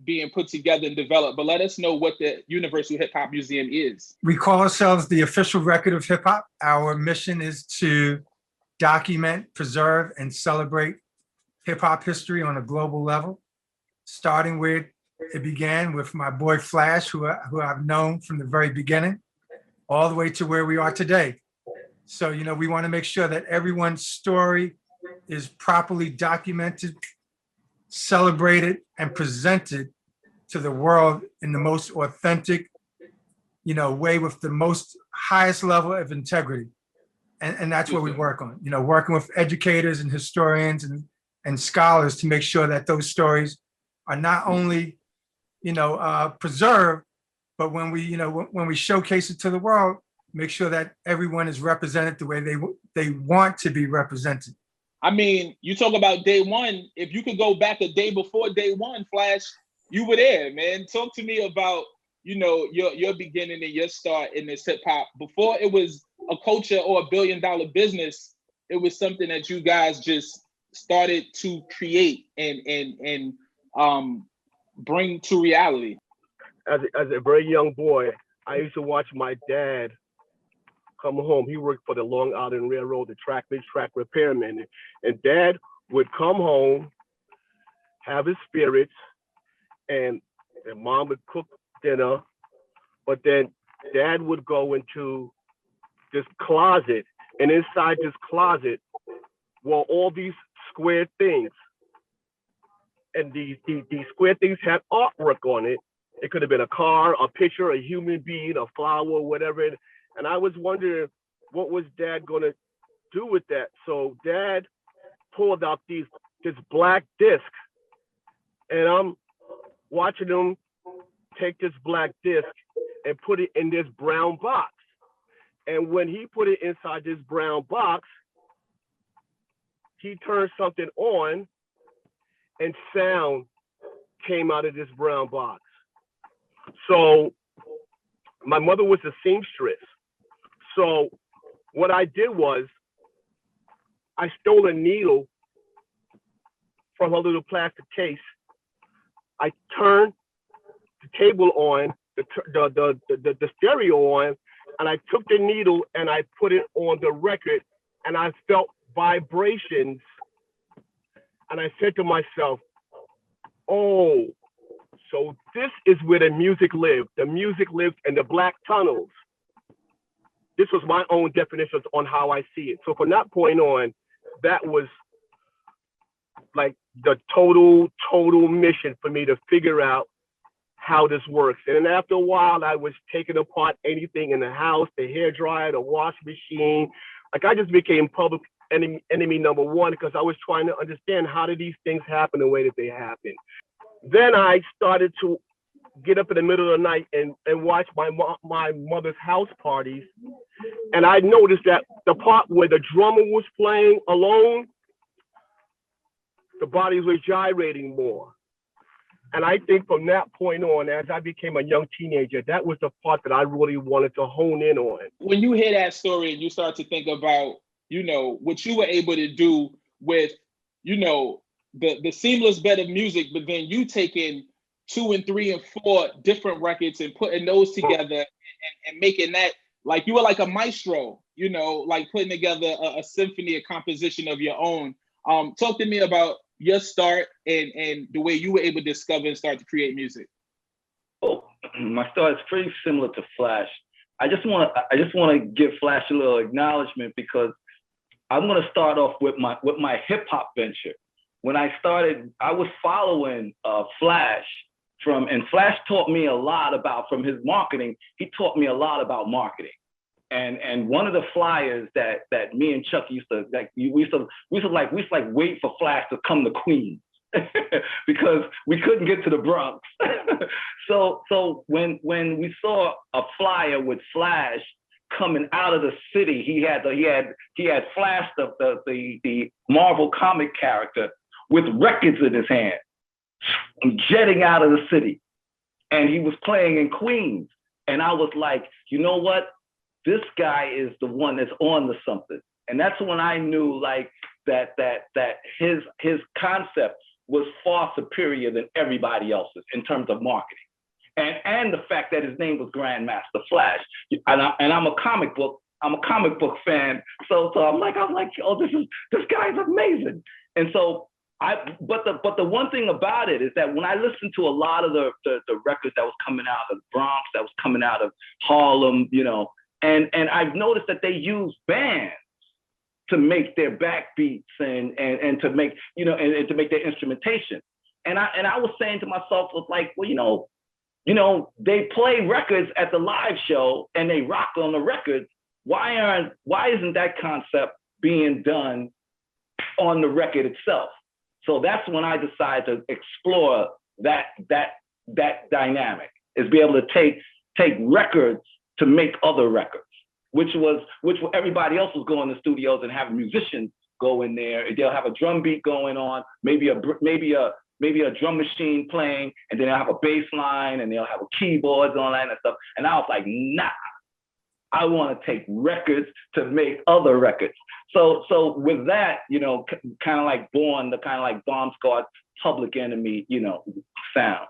being put together and developed, but let us know what the Universal Hip Hop Museum is. We call ourselves the official record of hip hop. Our mission is to document, preserve, and celebrate hip hop history on a global level, starting where it began with my boy Flash, who I've known from the very beginning, all the way to where we are today. So, you know, we want to make sure that everyone's story is properly documented, celebrated, and presented to the world in the most authentic, you know, way with the most highest level of integrity. And that's what we work on, you know, working with educators and historians and scholars to make sure that those stories are not only, you know, preserved, but when we, you know, when we showcase it to the world, make sure that everyone is represented the way they want to be represented. I mean, you talk about day one. If you could go back a day before day one, Flash, you were there, man. Talk to me about, you know, your beginning and your start in this hip hop. Before it was a culture or $1 billion business, it was something that you guys just started to create and bring to reality. as a very young boy, I used to watch my dad come home. He worked for the Long Island Railroad, the track repairman. And Dad would come home, have his spirits, and Mom would cook dinner. But then Dad would go into this closet, and inside this closet were all these square things. And these square things had artwork on it. It could have been a car, a picture, a human being, a flower, whatever. And I was wondering, what was Dad gonna do with that? So Dad pulled out this black disc, and I'm watching him take this black disc and put it in this brown box. And when he put it inside this brown box, he turned something on, and sound came out of this brown box. So my mother was a seamstress. So what I did was I stole a needle from her little plastic case. I turned the table on, the stereo on, and I took the needle and I put it on the record, and I felt vibrations. And I said to myself, oh, so this is where the music lived. The music lived in the black tunnels. This was my own definitions on how I see it. So from that point on, that was like the total mission for me to figure out how this works. And then after a while, I was taking apart anything in the house, the hairdryer, the wash machine. Like I just became public enemy number one, because I was trying to understand, how did these things happen the way that they happen. Then I started to get up in the middle of the night and watch my mother's house parties. And I noticed that the part where the drummer was playing alone, the bodies were gyrating more. And I think from that point on, as I became a young teenager, that was the part that I really wanted to hone in on. When you hear that story and you start to think about, what you were able to do with, the seamless bed of music, but then you taking 2 and 3 and 4 different records and putting those together and making that, like you were like a maestro, like putting together a symphony, a composition of your own. Talk to me about your start and the way you were able to discover and start to create music. Oh, my start is pretty similar to Flash. I just want to give Flash a little acknowledgement, because I'm going to start off with my hip hop venture. When I started, I was following Flash and Flash taught me a lot from his marketing. He taught me a lot about marketing. And one of the flyers that me and Chuck used to wait for Flash to come to Queens because we couldn't get to the Bronx. So when we saw a flyer with Flash coming out of the city, he had Flash, the Marvel comic character, with records in his hand, jetting out of the city, and he was playing in Queens. And I was like, you know what? This guy is the one that's on to something. And that's when I knew like that his concept was far superior than everybody else's in terms of marketing. And the fact that his name was GRANDmaster Flash. And I'm a comic book fan. So I'm like, oh, this guy's amazing. And so but the one thing about it is that when I listened to a lot of the records that was coming out of the Bronx, that was coming out of Harlem, and I've noticed that they use bands to make their backbeats and to make, and to make their instrumentation. And I was saying to myself, was like, well, they play records at the live show and they rock on the records. Why isn't that concept being done on the record itself? So that's when I decided to explore that dynamic, is be able to take records to make other records, which everybody else was going to studios and have musicians go in there. They'll have a drum beat going on, maybe a drum machine playing, and then they'll have a bass line and they'll have keyboards on that and stuff. And I was like, nah, I want to take records to make other records. So with that, kind of like born the kind of like Bomb Squad, Public Enemy, sound.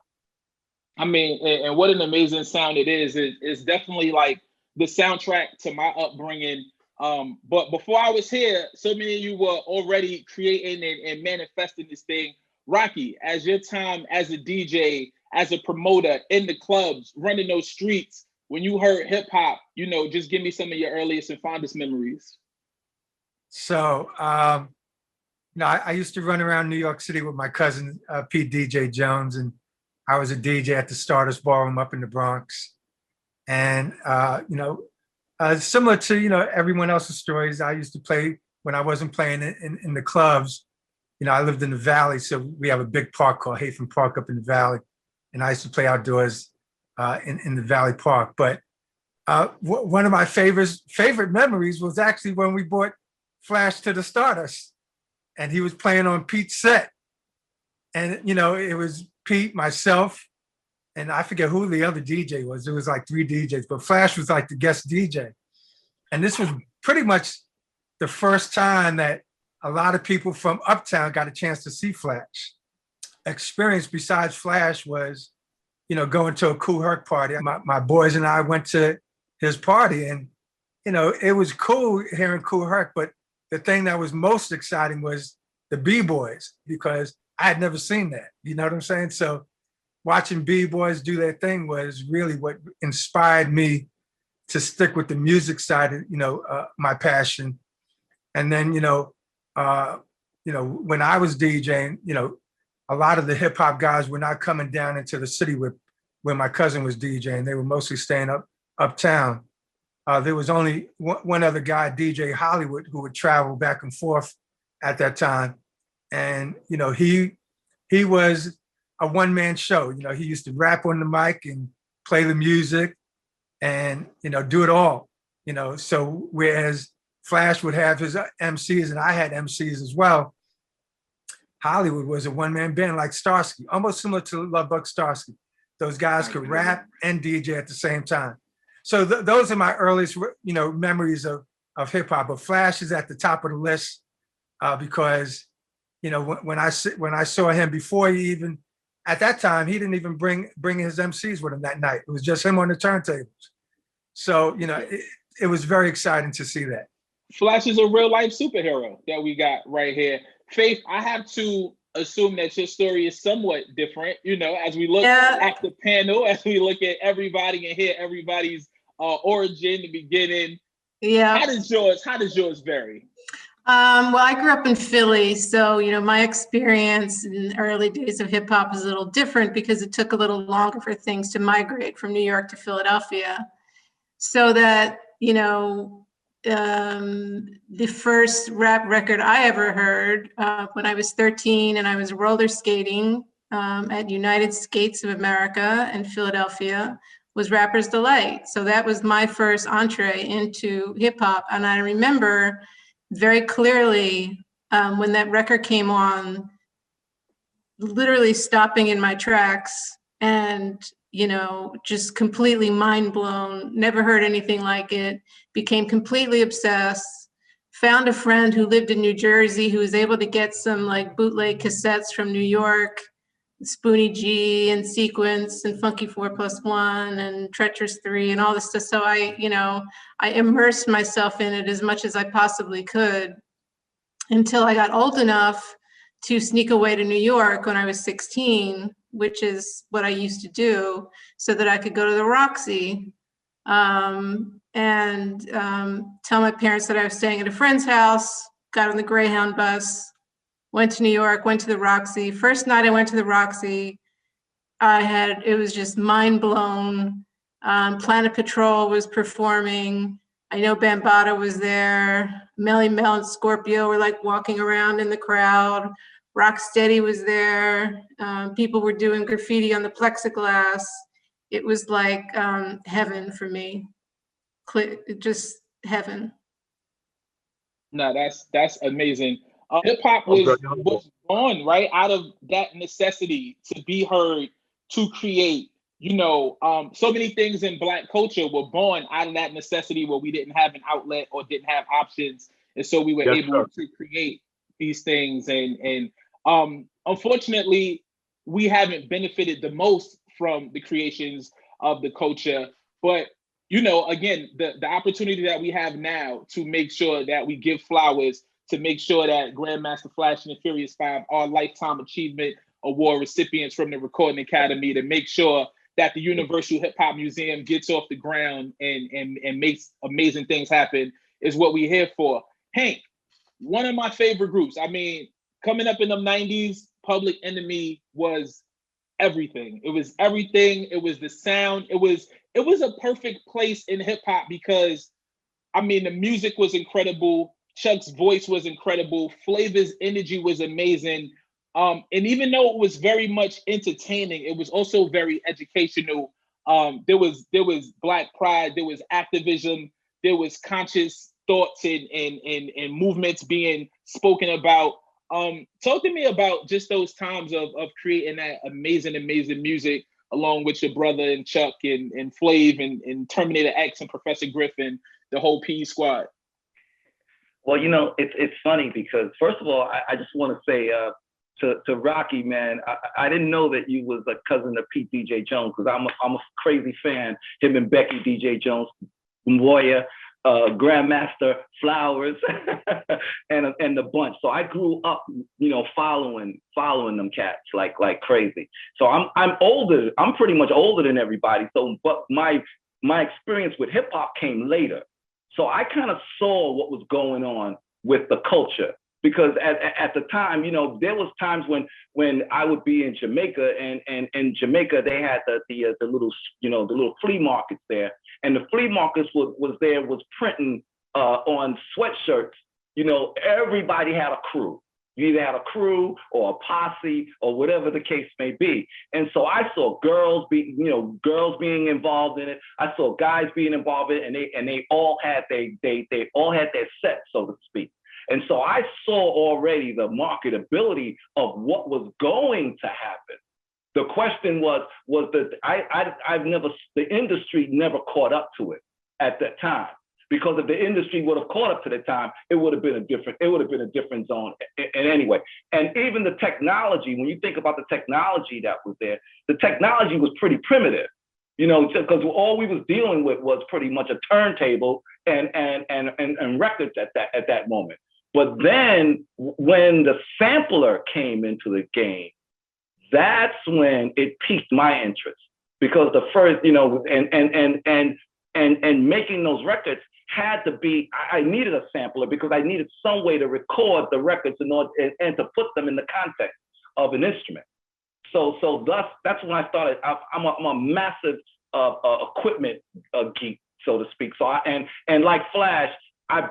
I mean, and what an amazing sound it is. It's definitely like the soundtrack to my upbringing. But before I was here, so many of you were already creating and manifesting this thing. Rocky, as your time as a DJ, as a promoter in the clubs, running those streets, when you heard hip hop, just give me some of your earliest and fondest memories. So, I used to run around New York City with my cousin, Pete DJ Jones, and I was a DJ at the Stardust Ballroom up in the Bronx. And, similar to, everyone else's stories, I used to play when I wasn't playing in the clubs. I lived in the Valley, so we have a big park called Hafen Park up in the Valley. And I used to play outdoors in the Valley Park. But one of my favorite memories was actually when we brought Flash to the Stardust. And he was playing on Pete's set. And, it was Pete, myself, and I forget who the other DJ was. It was like 3 DJs, but Flash was like the guest DJ. And this was pretty much the first time that a lot of people from Uptown got a chance to see Flash. Experience besides Flash was, going to a Kool Herc party. My boys and I went to his party, and, it was cool hearing Kool Herc, but the thing that was most exciting was the B-boys, because I had never seen that. You know what I'm saying? So watching B-boys do their thing was really what inspired me to stick with the music side of, my passion. And then, when I was DJing, a lot of the hip hop guys were not coming down into the city where my cousin was DJing. They were mostly staying uptown. There was only one other guy, DJ Hollywood, who would travel back and forth at that time. And, he was a one-man show. He used to rap on the mic and play the music and, do it all. So whereas Flash would have his MCs and I had MCs as well, Hollywood was a one-man band like Starsky, almost similar to Love Bug Starsky. Those guys could rap and DJ at the same time. So those are my earliest, memories of hip hop. But Flash is at the top of the list because, when I saw him before he even, at that time, he didn't even bring his MCs with him that night. It was just him on the turntables. So, it was very exciting to see that. Flash is a real life superhero that we got right here. Faith, I have to assume that your story is somewhat different, as we look at the panel, as we look at everybody and hear everybody's origin, the beginning. Yeah. How does yours vary? Well, I grew up in Philly, so, my experience in the early days of hip hop is a little different because it took a little longer for things to migrate from New York to Philadelphia. So that, the first rap record I ever heard when I was 13 and I was roller skating at United Skates of America in Philadelphia was Rapper's Delight. So that was my first entree into hip hop. And I remember very clearly when that record came on, literally stopping in my tracks and, just completely mind blown, never heard anything like it, became completely obsessed, found a friend who lived in New Jersey who was able to get some like bootleg cassettes from New York, Spoonie G and Sequence and Funky 4+1 and Treacherous 3 and all this stuff. So I immersed myself in it as much as I possibly could until I got old enough to sneak away to New York when I was 16, which is what I used to do, so that I could go to the Roxy and tell my parents that I was staying at a friend's house, got on the Greyhound bus, went to New York, went to the Roxy. First night I went to the Roxy, it was just mind blown. Planet Patrol was performing. I know Bambaataa was there. Melly Mel and Scorpio were like walking around in the crowd. Rocksteady was there. People were doing graffiti on the plexiglass. It was like heaven for me. Just heaven. No, that's amazing. Hip hop was born right out of that necessity to be heard, to create. So many things in Black culture were born out of that necessity where we didn't have an outlet or didn't have options, and so we were able to create these things. And unfortunately, we haven't benefited the most from the creations of the culture. But, you know, again, the opportunity that we have now to make sure that we give flowers, to make sure that Grandmaster Flash and the Furious Five are Lifetime Achievement Award recipients from the Recording Academy, to make sure that the Universal Hip Hop Museum gets off the ground and makes amazing things happen, is what we're here for. Hank, one of my favorite groups. I mean, coming up in the 90s, Public Enemy was everything. It was everything. It was the sound. It was a perfect place in hip hop because, I mean, the music was incredible. Chuck's voice was incredible. Flavor's energy was amazing. And even though it was very much entertaining, it was also very educational. There was Black pride, there was activism, there was conscious thoughts and movements being spoken about. Talk to me about just those times of creating that amazing music along with your brother and Chuck and Flav and Terminator X and Professor Griffin, the whole P squad. Well, you know, it's funny because first of all, I just want to say to Rocky, man, I didn't know that you was a cousin of Pete DJ Jones, because I'm a crazy fan. Him and Becky DJ Jones, Warrior, Grandmaster, Flowers, and the bunch. So I grew up, you know, following them cats like crazy. So I'm older. I'm pretty much older than everybody. So, but my experience with hip hop came later. So I kind of saw what was going on with the culture. Because at the time, you know, there was times when I would be in Jamaica, and in Jamaica they had the little, you know, the little flea markets there, and the flea markets was printing on sweatshirts. You know, everybody had a crew. You either had a crew or a posse or whatever the case may be. And so I saw girls being involved in it. I saw guys being involved in it, and they all had their set, so to speak. And so I saw already the marketability of what was going to happen. The question was that the industry never caught up to it at that time. Because if the industry would have caught up to the time, it would have been a different zone. And anyway, and even the technology, when you think about the technology that was there, the technology was pretty primitive. You know, because all we was dealing with was pretty much a turntable and records at that moment. But then when the sampler came into the game, that's when it piqued my interest, because the first, you know, and making those records had to be, I needed a sampler because I needed some way to record the records in order and to put them in the context of an instrument. So thus, that's when I started. I'm a massive equipment geek, so to speak. So and like Flash, I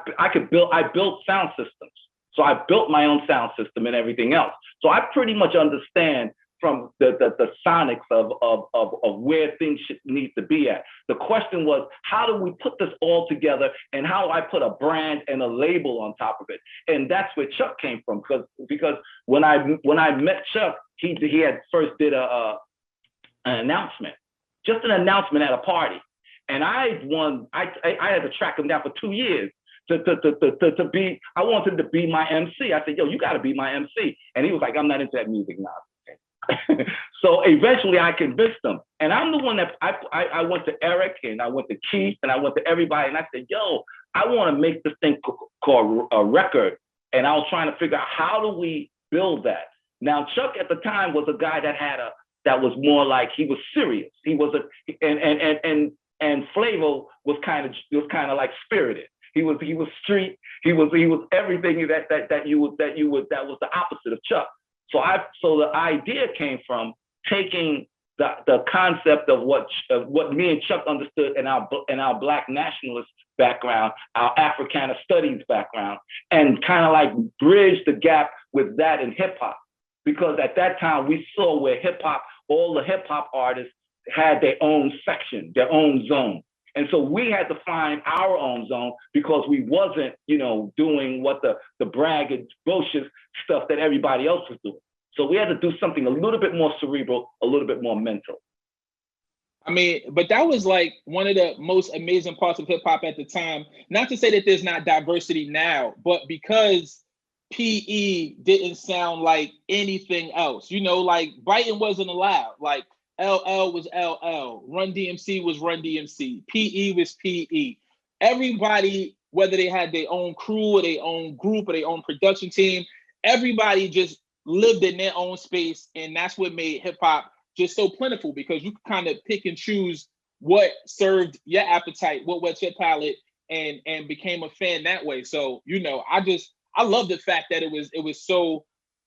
built sound systems. So I built my own sound system and everything else. So I pretty much understand from the sonics of where things need to be at. The question was, how do we put this all together, and how do I put a brand and a label on top of it? And that's where Chuck came from, because when I met Chuck, he had first did an announcement, just an announcement at a party. And I had to track him down for 2 years to be, I wanted to be my MC. I said, yo, you gotta be my MC. And he was like, I'm not into that music now. So eventually I convinced him. And I'm the one that I went to Eric, and I went to Keith, and I went to everybody, and I said, yo, I wanna make this thing called a record. And I was trying to figure out, how do we build that? Now, Chuck at the time was a guy that was more like, he was serious. He was and Flavor was kind of like spirited. He was street. He was everything that was the opposite of Chuck. So the idea came from taking the concept of what me and Chuck understood in our Black nationalist background, our Africana studies background, and kind of like bridge the gap with that in hip hop. Because at that time we saw where hip hop, all the hip hop artists had their own section, their own zone. And so we had to find our own zone, because we wasn't, you know, doing what the brag and bullshit stuff that everybody else was doing. So we had to do something a little bit more cerebral, a little bit more mental. I mean, but that was like one of the most amazing parts of hip hop at the time. Not to say that there's not diversity now, but because PE didn't sound like anything else, you know, like biting wasn't allowed. Like LL was LL, Run DMC was Run DMC, PE was PE. Everybody, whether they had their own crew or their own group or their own production team, everybody just lived in their own space. And that's what made hip hop just so plentiful, because you could kind of pick and choose what served your appetite, what whet your palate, and became a fan that way. So, you know, I love the fact that it was so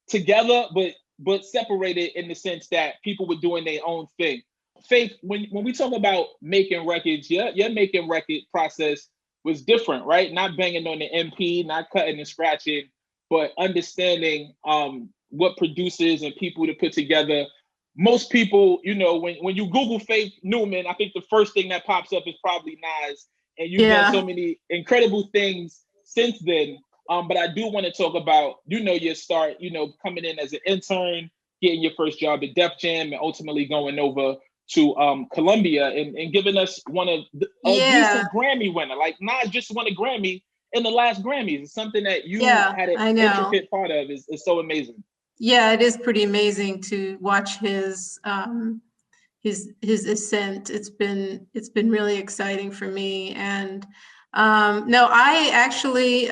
together, but separated in the sense that people were doing their own thing. Faith, when we talk about making records, your making record process was different, right? Not banging on the MP, not cutting and scratching, but understanding what producers and people to put together. Most people, you know, when you Google Faith Newman, I think the first thing that pops up is probably Nas, and you've done so many incredible things since then. But I do want to talk about, you know, your start, you know, coming in as an intern, getting your first job at Def Jam, and ultimately going over to Columbia and giving us one of the recent Grammy winner. Like, Nas just won a Grammy in the last Grammys. It's something that you had an intricate part of. Is so amazing. Yeah, it is pretty amazing to watch his ascent. It's been really exciting for me. And no, I actually,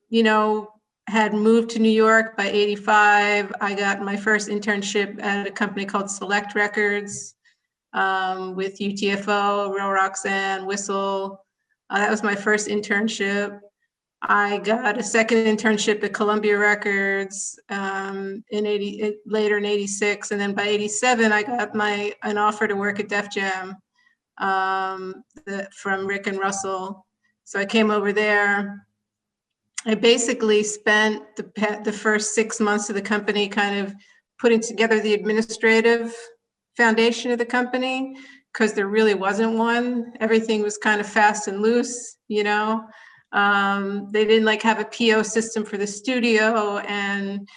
you know, had moved to New York by 85. I got my first internship at a company called Select Records with UTFO, Real Roxanne, Whistle. That was my first internship. I got a second internship at Columbia Records later in 86. And then by 87, I got an offer to work at Def Jam from Rick and Russell. So I came over there. I basically spent the first 6 months of the company kind of putting together the administrative foundation of the company, because there really wasn't one. Everything was kind of fast and loose, you know. They didn't like have a PO system for the studio, and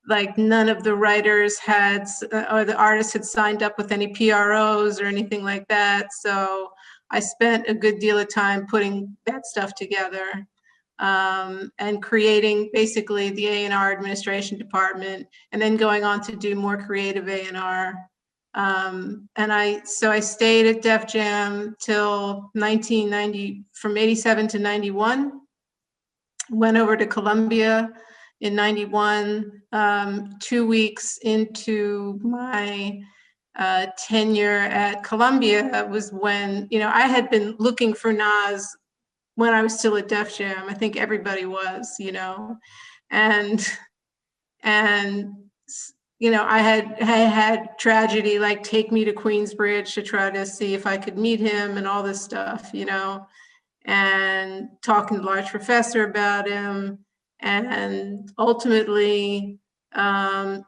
like none of the writers had, or the artists had signed up with any PROs or anything like that. So I spent a good deal of time putting that stuff together and creating basically the A&R administration department, and then going on to do more creative A&R. And I stayed at Def Jam till 1990, from 87 to 91. Went over to Columbia in 91. 2 weeks into my tenure at Columbia was when, you know, I had been looking for Nas when I was still at Def Jam. I think everybody was, you know, and you know, I had tragedy like take me to Queensbridge to try to see if I could meet him and all this stuff, you know, and talking to Large Professor about him. And ultimately,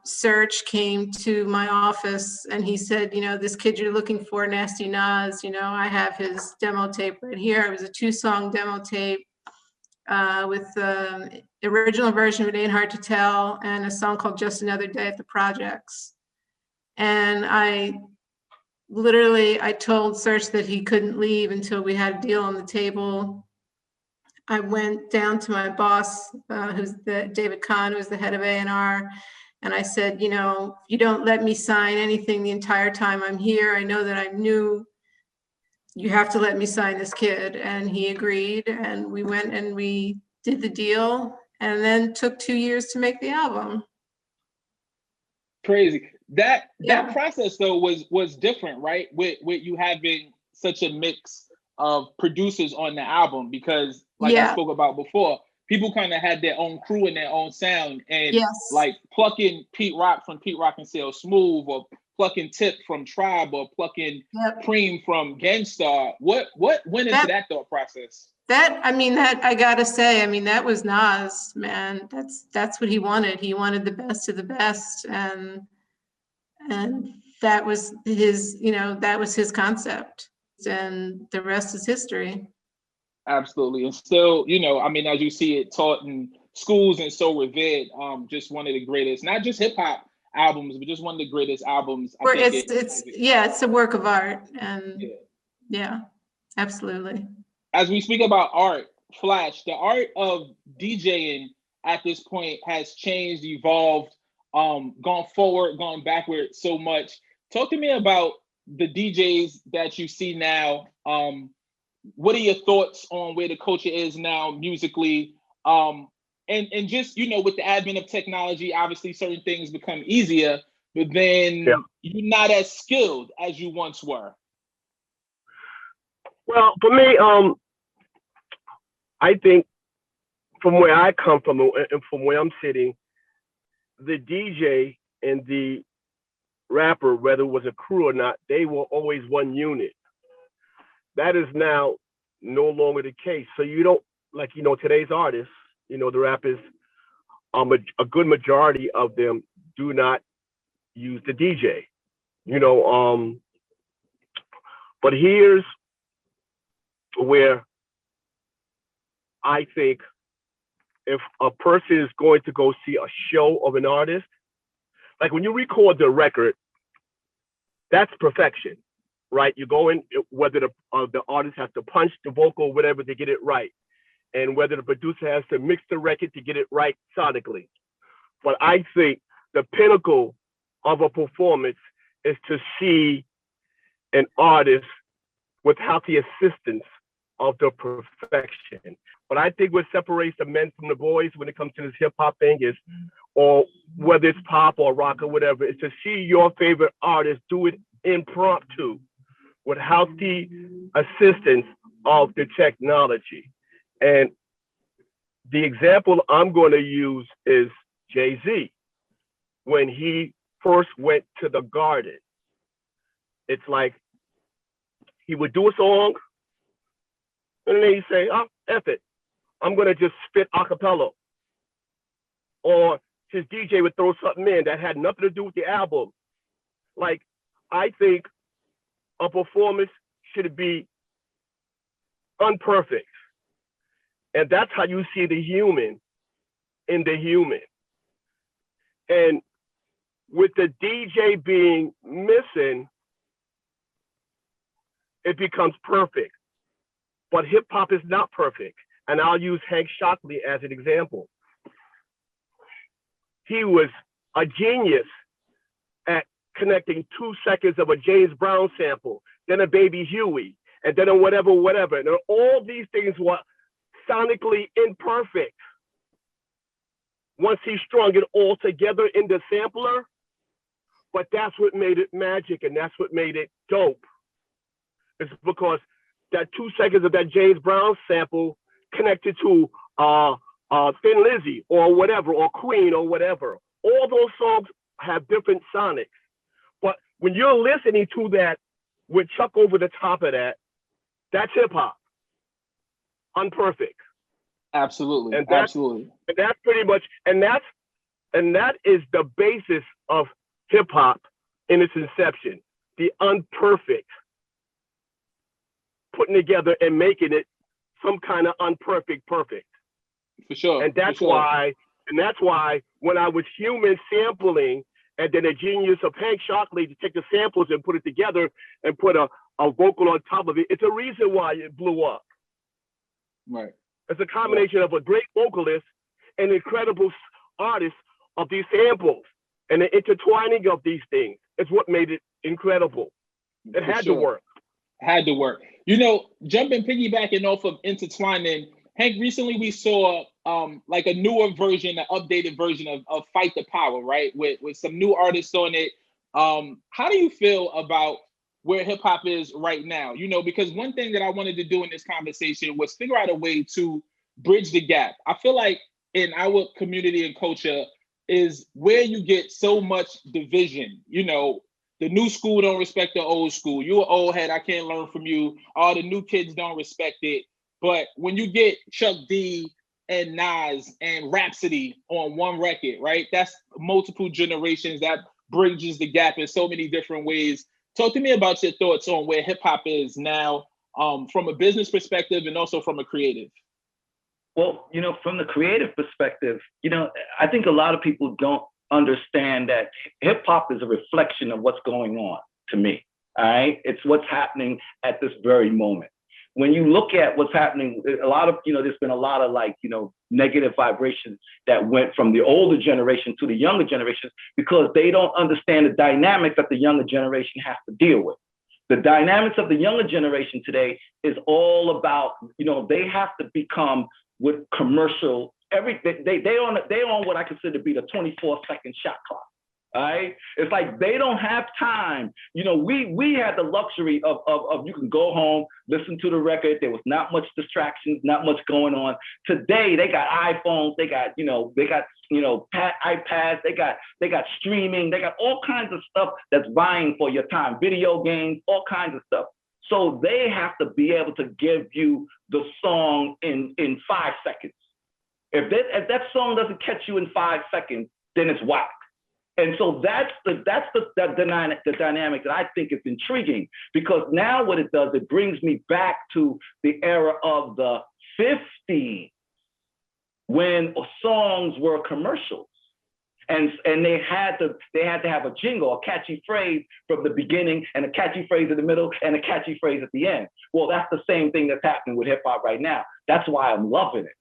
Serge came to my office and he said, you know, this kid you're looking for, Nasty Nas, you know, I have his demo tape right here. It was a 2-song demo tape with the original version of It Ain't Hard to Tell and a song called Just Another Day at the Projects. And I told Serge that he couldn't leave until we had a deal on the table. I went down to my boss, who's David Kahn, who's the head of A&R, and I said, you know, you don't let me sign anything the entire time I'm here. I know that I'm new. You have to let me sign this kid. And he agreed, and we went and we did the deal, and then took 2 years to make the album. Crazy. That process though was different, right? With you having such a mix of producers on the album, because like I spoke about before, people kind of had their own crew and their own sound, and like plucking Pete Rock from Pete Rock and Sale Smooth, or plucking Tip from Tribe, or plucking Cream from Gangstar. What went into that thought process? That I gotta say, that was Nas, man. That's what he wanted. He wanted the best of the best, and that was his, that was his concept, and the rest is history. Absolutely. And still, as you see it taught in schools and so revered, just one of the greatest, not just hip hop albums, but just one of the greatest albums. It's a work of art. And yeah, absolutely. As we speak about art, Flash, the art of DJing at this point has changed, evolved, gone forward, gone backward so much. Talk to me about the DJs that you see now. What are your thoughts on where the culture is now musically? And just, with the advent of technology, obviously certain things become easier, but then you're not as skilled as you once were. Well, for me, I think from where I come from and from where I'm sitting, the DJ and the rapper, whether it was a crew or not, they were always one unit. That is now no longer the case. So you don't, like, today's artists, the rappers, a good majority of them do not use the DJ, but here's where I think if a person is going to go see a show of an artist, like when you record the record, that's perfection, right? You go in, whether the artist has to punch the vocal or whatever to get it right, and whether the producer has to mix the record to get it right sonically. But I think the pinnacle of a performance is to see an artist without the assistance of the perfection. But I think what separates the men from the boys when it comes to this hip hop thing is, or whether it's pop or rock or whatever, is to see your favorite artist do it impromptu without the assistance of the technology. And the example I'm going to use is Jay-Z. When he first went to the Garden, it's like he would do a song, and then he'd say, oh, F it, I'm going to just spit a cappella. Or his DJ would throw something in that had nothing to do with the album. Like, I think a performance should be unperfect. And that's how you see the human in the human. And with the DJ being missing, it becomes perfect. But hip hop is not perfect. And I'll use Hank Shocklee as an example. He was a genius at connecting 2 seconds of a James Brown sample, then a Baby Huey, and then a whatever. And all these things were sonically imperfect. Once he strung it all together in the sampler, but that's what made it magic, and that's what made it dope. It's because that 2 seconds of that James Brown sample connected to Thin Lizzy or whatever, or Queen or whatever. All those songs have different sonics. But when you're listening to that with Chuck over the top of that, that's hip hop. Unperfect. Absolutely. And absolutely. And that's pretty much, and that is the basis of hip hop in its inception. The unperfect, putting together and making it some kind of unperfect perfect. For sure. And that's why when I was human sampling, and then the genius of Hank Shocklee to take the samples and put it together and put a vocal on top of it, it's a reason why it blew up. Right. It's a combination of a great vocalist and incredible artist of these samples, and the intertwining of these things is what made it incredible. It had to work. Had to work. Piggybacking off of intertwining, Hank, recently we saw like a newer version, an updated version of Fight the Power, right? With some new artists on it. How do you feel about where hip hop is right now? Because one thing that I wanted to do in this conversation was figure out a way to bridge the gap. I feel like in our community and culture is where you get so much division. The new school don't respect the old school. You an old head, I can't learn from you. All the new kids don't respect it. But when you get Chuck D and Nas and Rhapsody on one record, right? That's multiple generations. That bridges the gap in so many different ways. Talk to me about your thoughts on where hip hop is now, from a business perspective and also from a creative. Well, from the creative perspective, I think a lot of people don't understand that hip hop is a reflection of what's going on to me. All right. It's what's happening at this very moment. when you look at what's happening, a lot of, there's been a lot of like, negative vibrations that went from the older generation to the younger generation because they don't understand the dynamics that the younger generation has to deal with. The dynamics of the younger generation today is all about, they have to become with commercial, they on what I consider to be the 24-second shot clock. All right. It's like they don't have time. We had the luxury of you can go home, listen to the record. There was not much distractions, not much going on. Today they got iPhones, they got iPads, they got streaming, they got all kinds of stuff that's vying for your time, video games, all kinds of stuff. So they have to be able to give you the song in 5 seconds. If that song doesn't catch you in 5 seconds, then it's whack. And so that's the dynamic that I think is intriguing, because now what it does, it brings me back to the era of the 50s when songs were commercials. And they had to have a jingle, a catchy phrase from the beginning and a catchy phrase in the middle and a catchy phrase at the end. Well, that's the same thing that's happening with hip hop right now. That's why I'm loving it.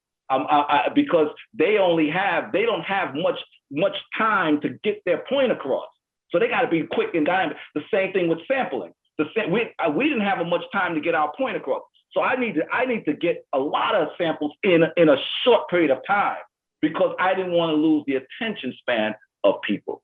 Because they don't have much time to get their point across. So they got to be quick and dynamic. The same thing with sampling. We didn't have much time to get our point across. So I need to get a lot of samples in a short period of time, because I didn't want to lose the attention span of people.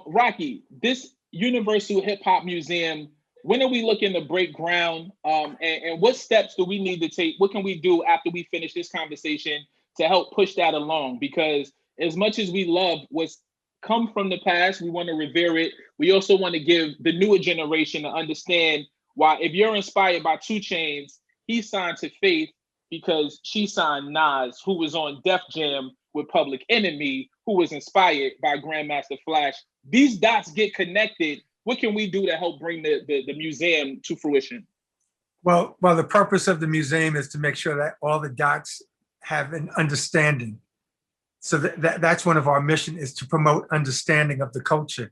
Rocky, this Universal Hip Hop Museum, when are we looking to break ground? And what steps do we need to take? What can we do after we finish this conversation to help push that along? Because as much as we love what's come from the past, we want to revere it. We also want to give the newer generation to understand why, if you're inspired by 2 Chainz, he signed to Faith because she signed Nas, who was on Def Jam with Public Enemy, who was inspired by Grandmaster Flash. These dots get connected. What can we do to help bring the museum to fruition? Well, the purpose of the museum is to make sure that all the dots have an understanding. So that's one of our mission, is to promote understanding of the culture.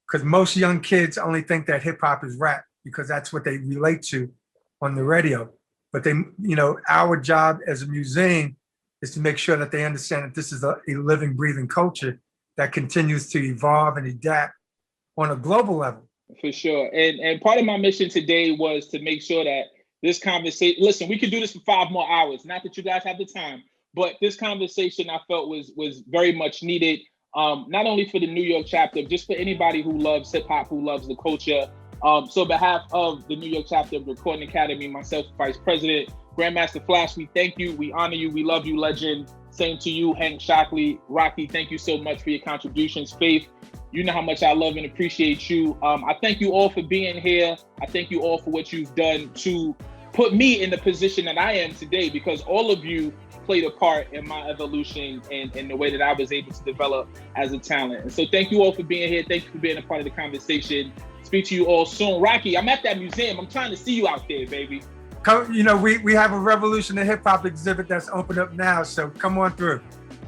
Because most young kids only think that hip hop is rap because that's what they relate to on the radio. But our job as a museum is to make sure that they understand that this is a living, breathing culture that continues to evolve and adapt on a global level. For sure. And part of my mission today was to make sure that this conversation, listen, we could do this for 5 more hours. Not that you guys have the time, but this conversation I felt was very much needed, not only for the New York chapter, just for anybody who loves hip hop, who loves the culture. So on behalf of the New York chapter of the Recording Academy, myself, Vice President, Grandmaster Flash, we thank you, we honor you, we love you, legend. Same to you, Hank, Shocklee, Rocky, thank you so much for your contributions. Faith, you know how much I love and appreciate you. I thank you all for being here. I thank you all for what you've done to put me in the position that I am today, because all of you played a part in my evolution and in the way that I was able to develop as a talent. And so thank you all for being here. Thank you for being a part of the conversation. Speak to you all soon. Rocky, I'm at that museum. I'm trying to see you out there, baby. Come, we have a Revolution in Hip Hop exhibit that's open up now, so come on through.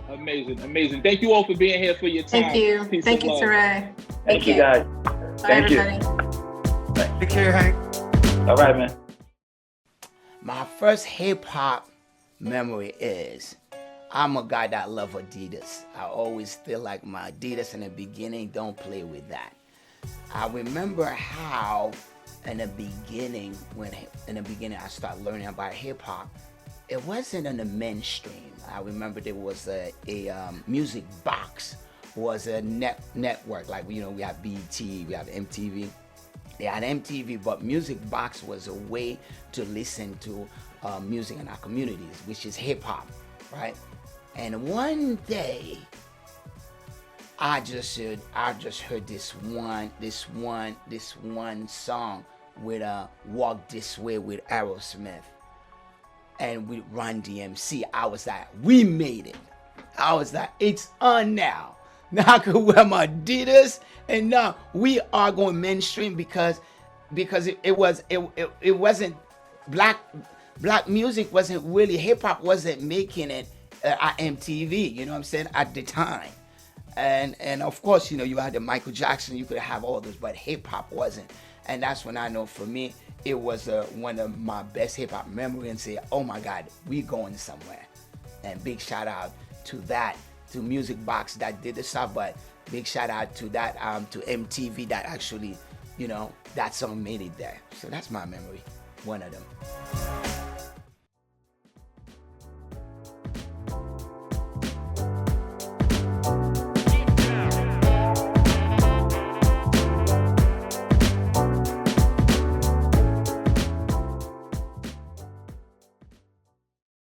Amazing. Thank you all for being here, for your time. Thank you. Peace Thank you, Torae. Thank you, guys. Bye, Thank everybody. Take care, Hank. All right, man. My first hip hop memory is, I'm a guy that love Adidas. I always feel like my Adidas in the beginning, don't play with that. I remember how in the beginning I started learning about hip hop, it wasn't in the mainstream. I remember there was a music box, was a network, like we have BET, we have MTV. They had MTV, but music box was a way to listen to music in our communities, which is hip hop, right? And one day, I just heard this one song with Walk This Way with Aerosmith and with Run DMC. I was like, we made it. I was like, it's on now. Now I could wear my Adidas, and now we are going mainstream because it wasn't black music wasn't really, hip hop wasn't making it at MTV, you know what I'm saying, at the time. And of course, you had the Michael Jackson, you could have all those, but hip hop wasn't. And that's when I know, for me, it was one of my best hip hop memories, and say, oh my God, we going somewhere. And big shout out to that, to Music Box that did the stuff, but big shout out to that, to MTV that actually, you know, that song made it there. So that's my memory, one of them.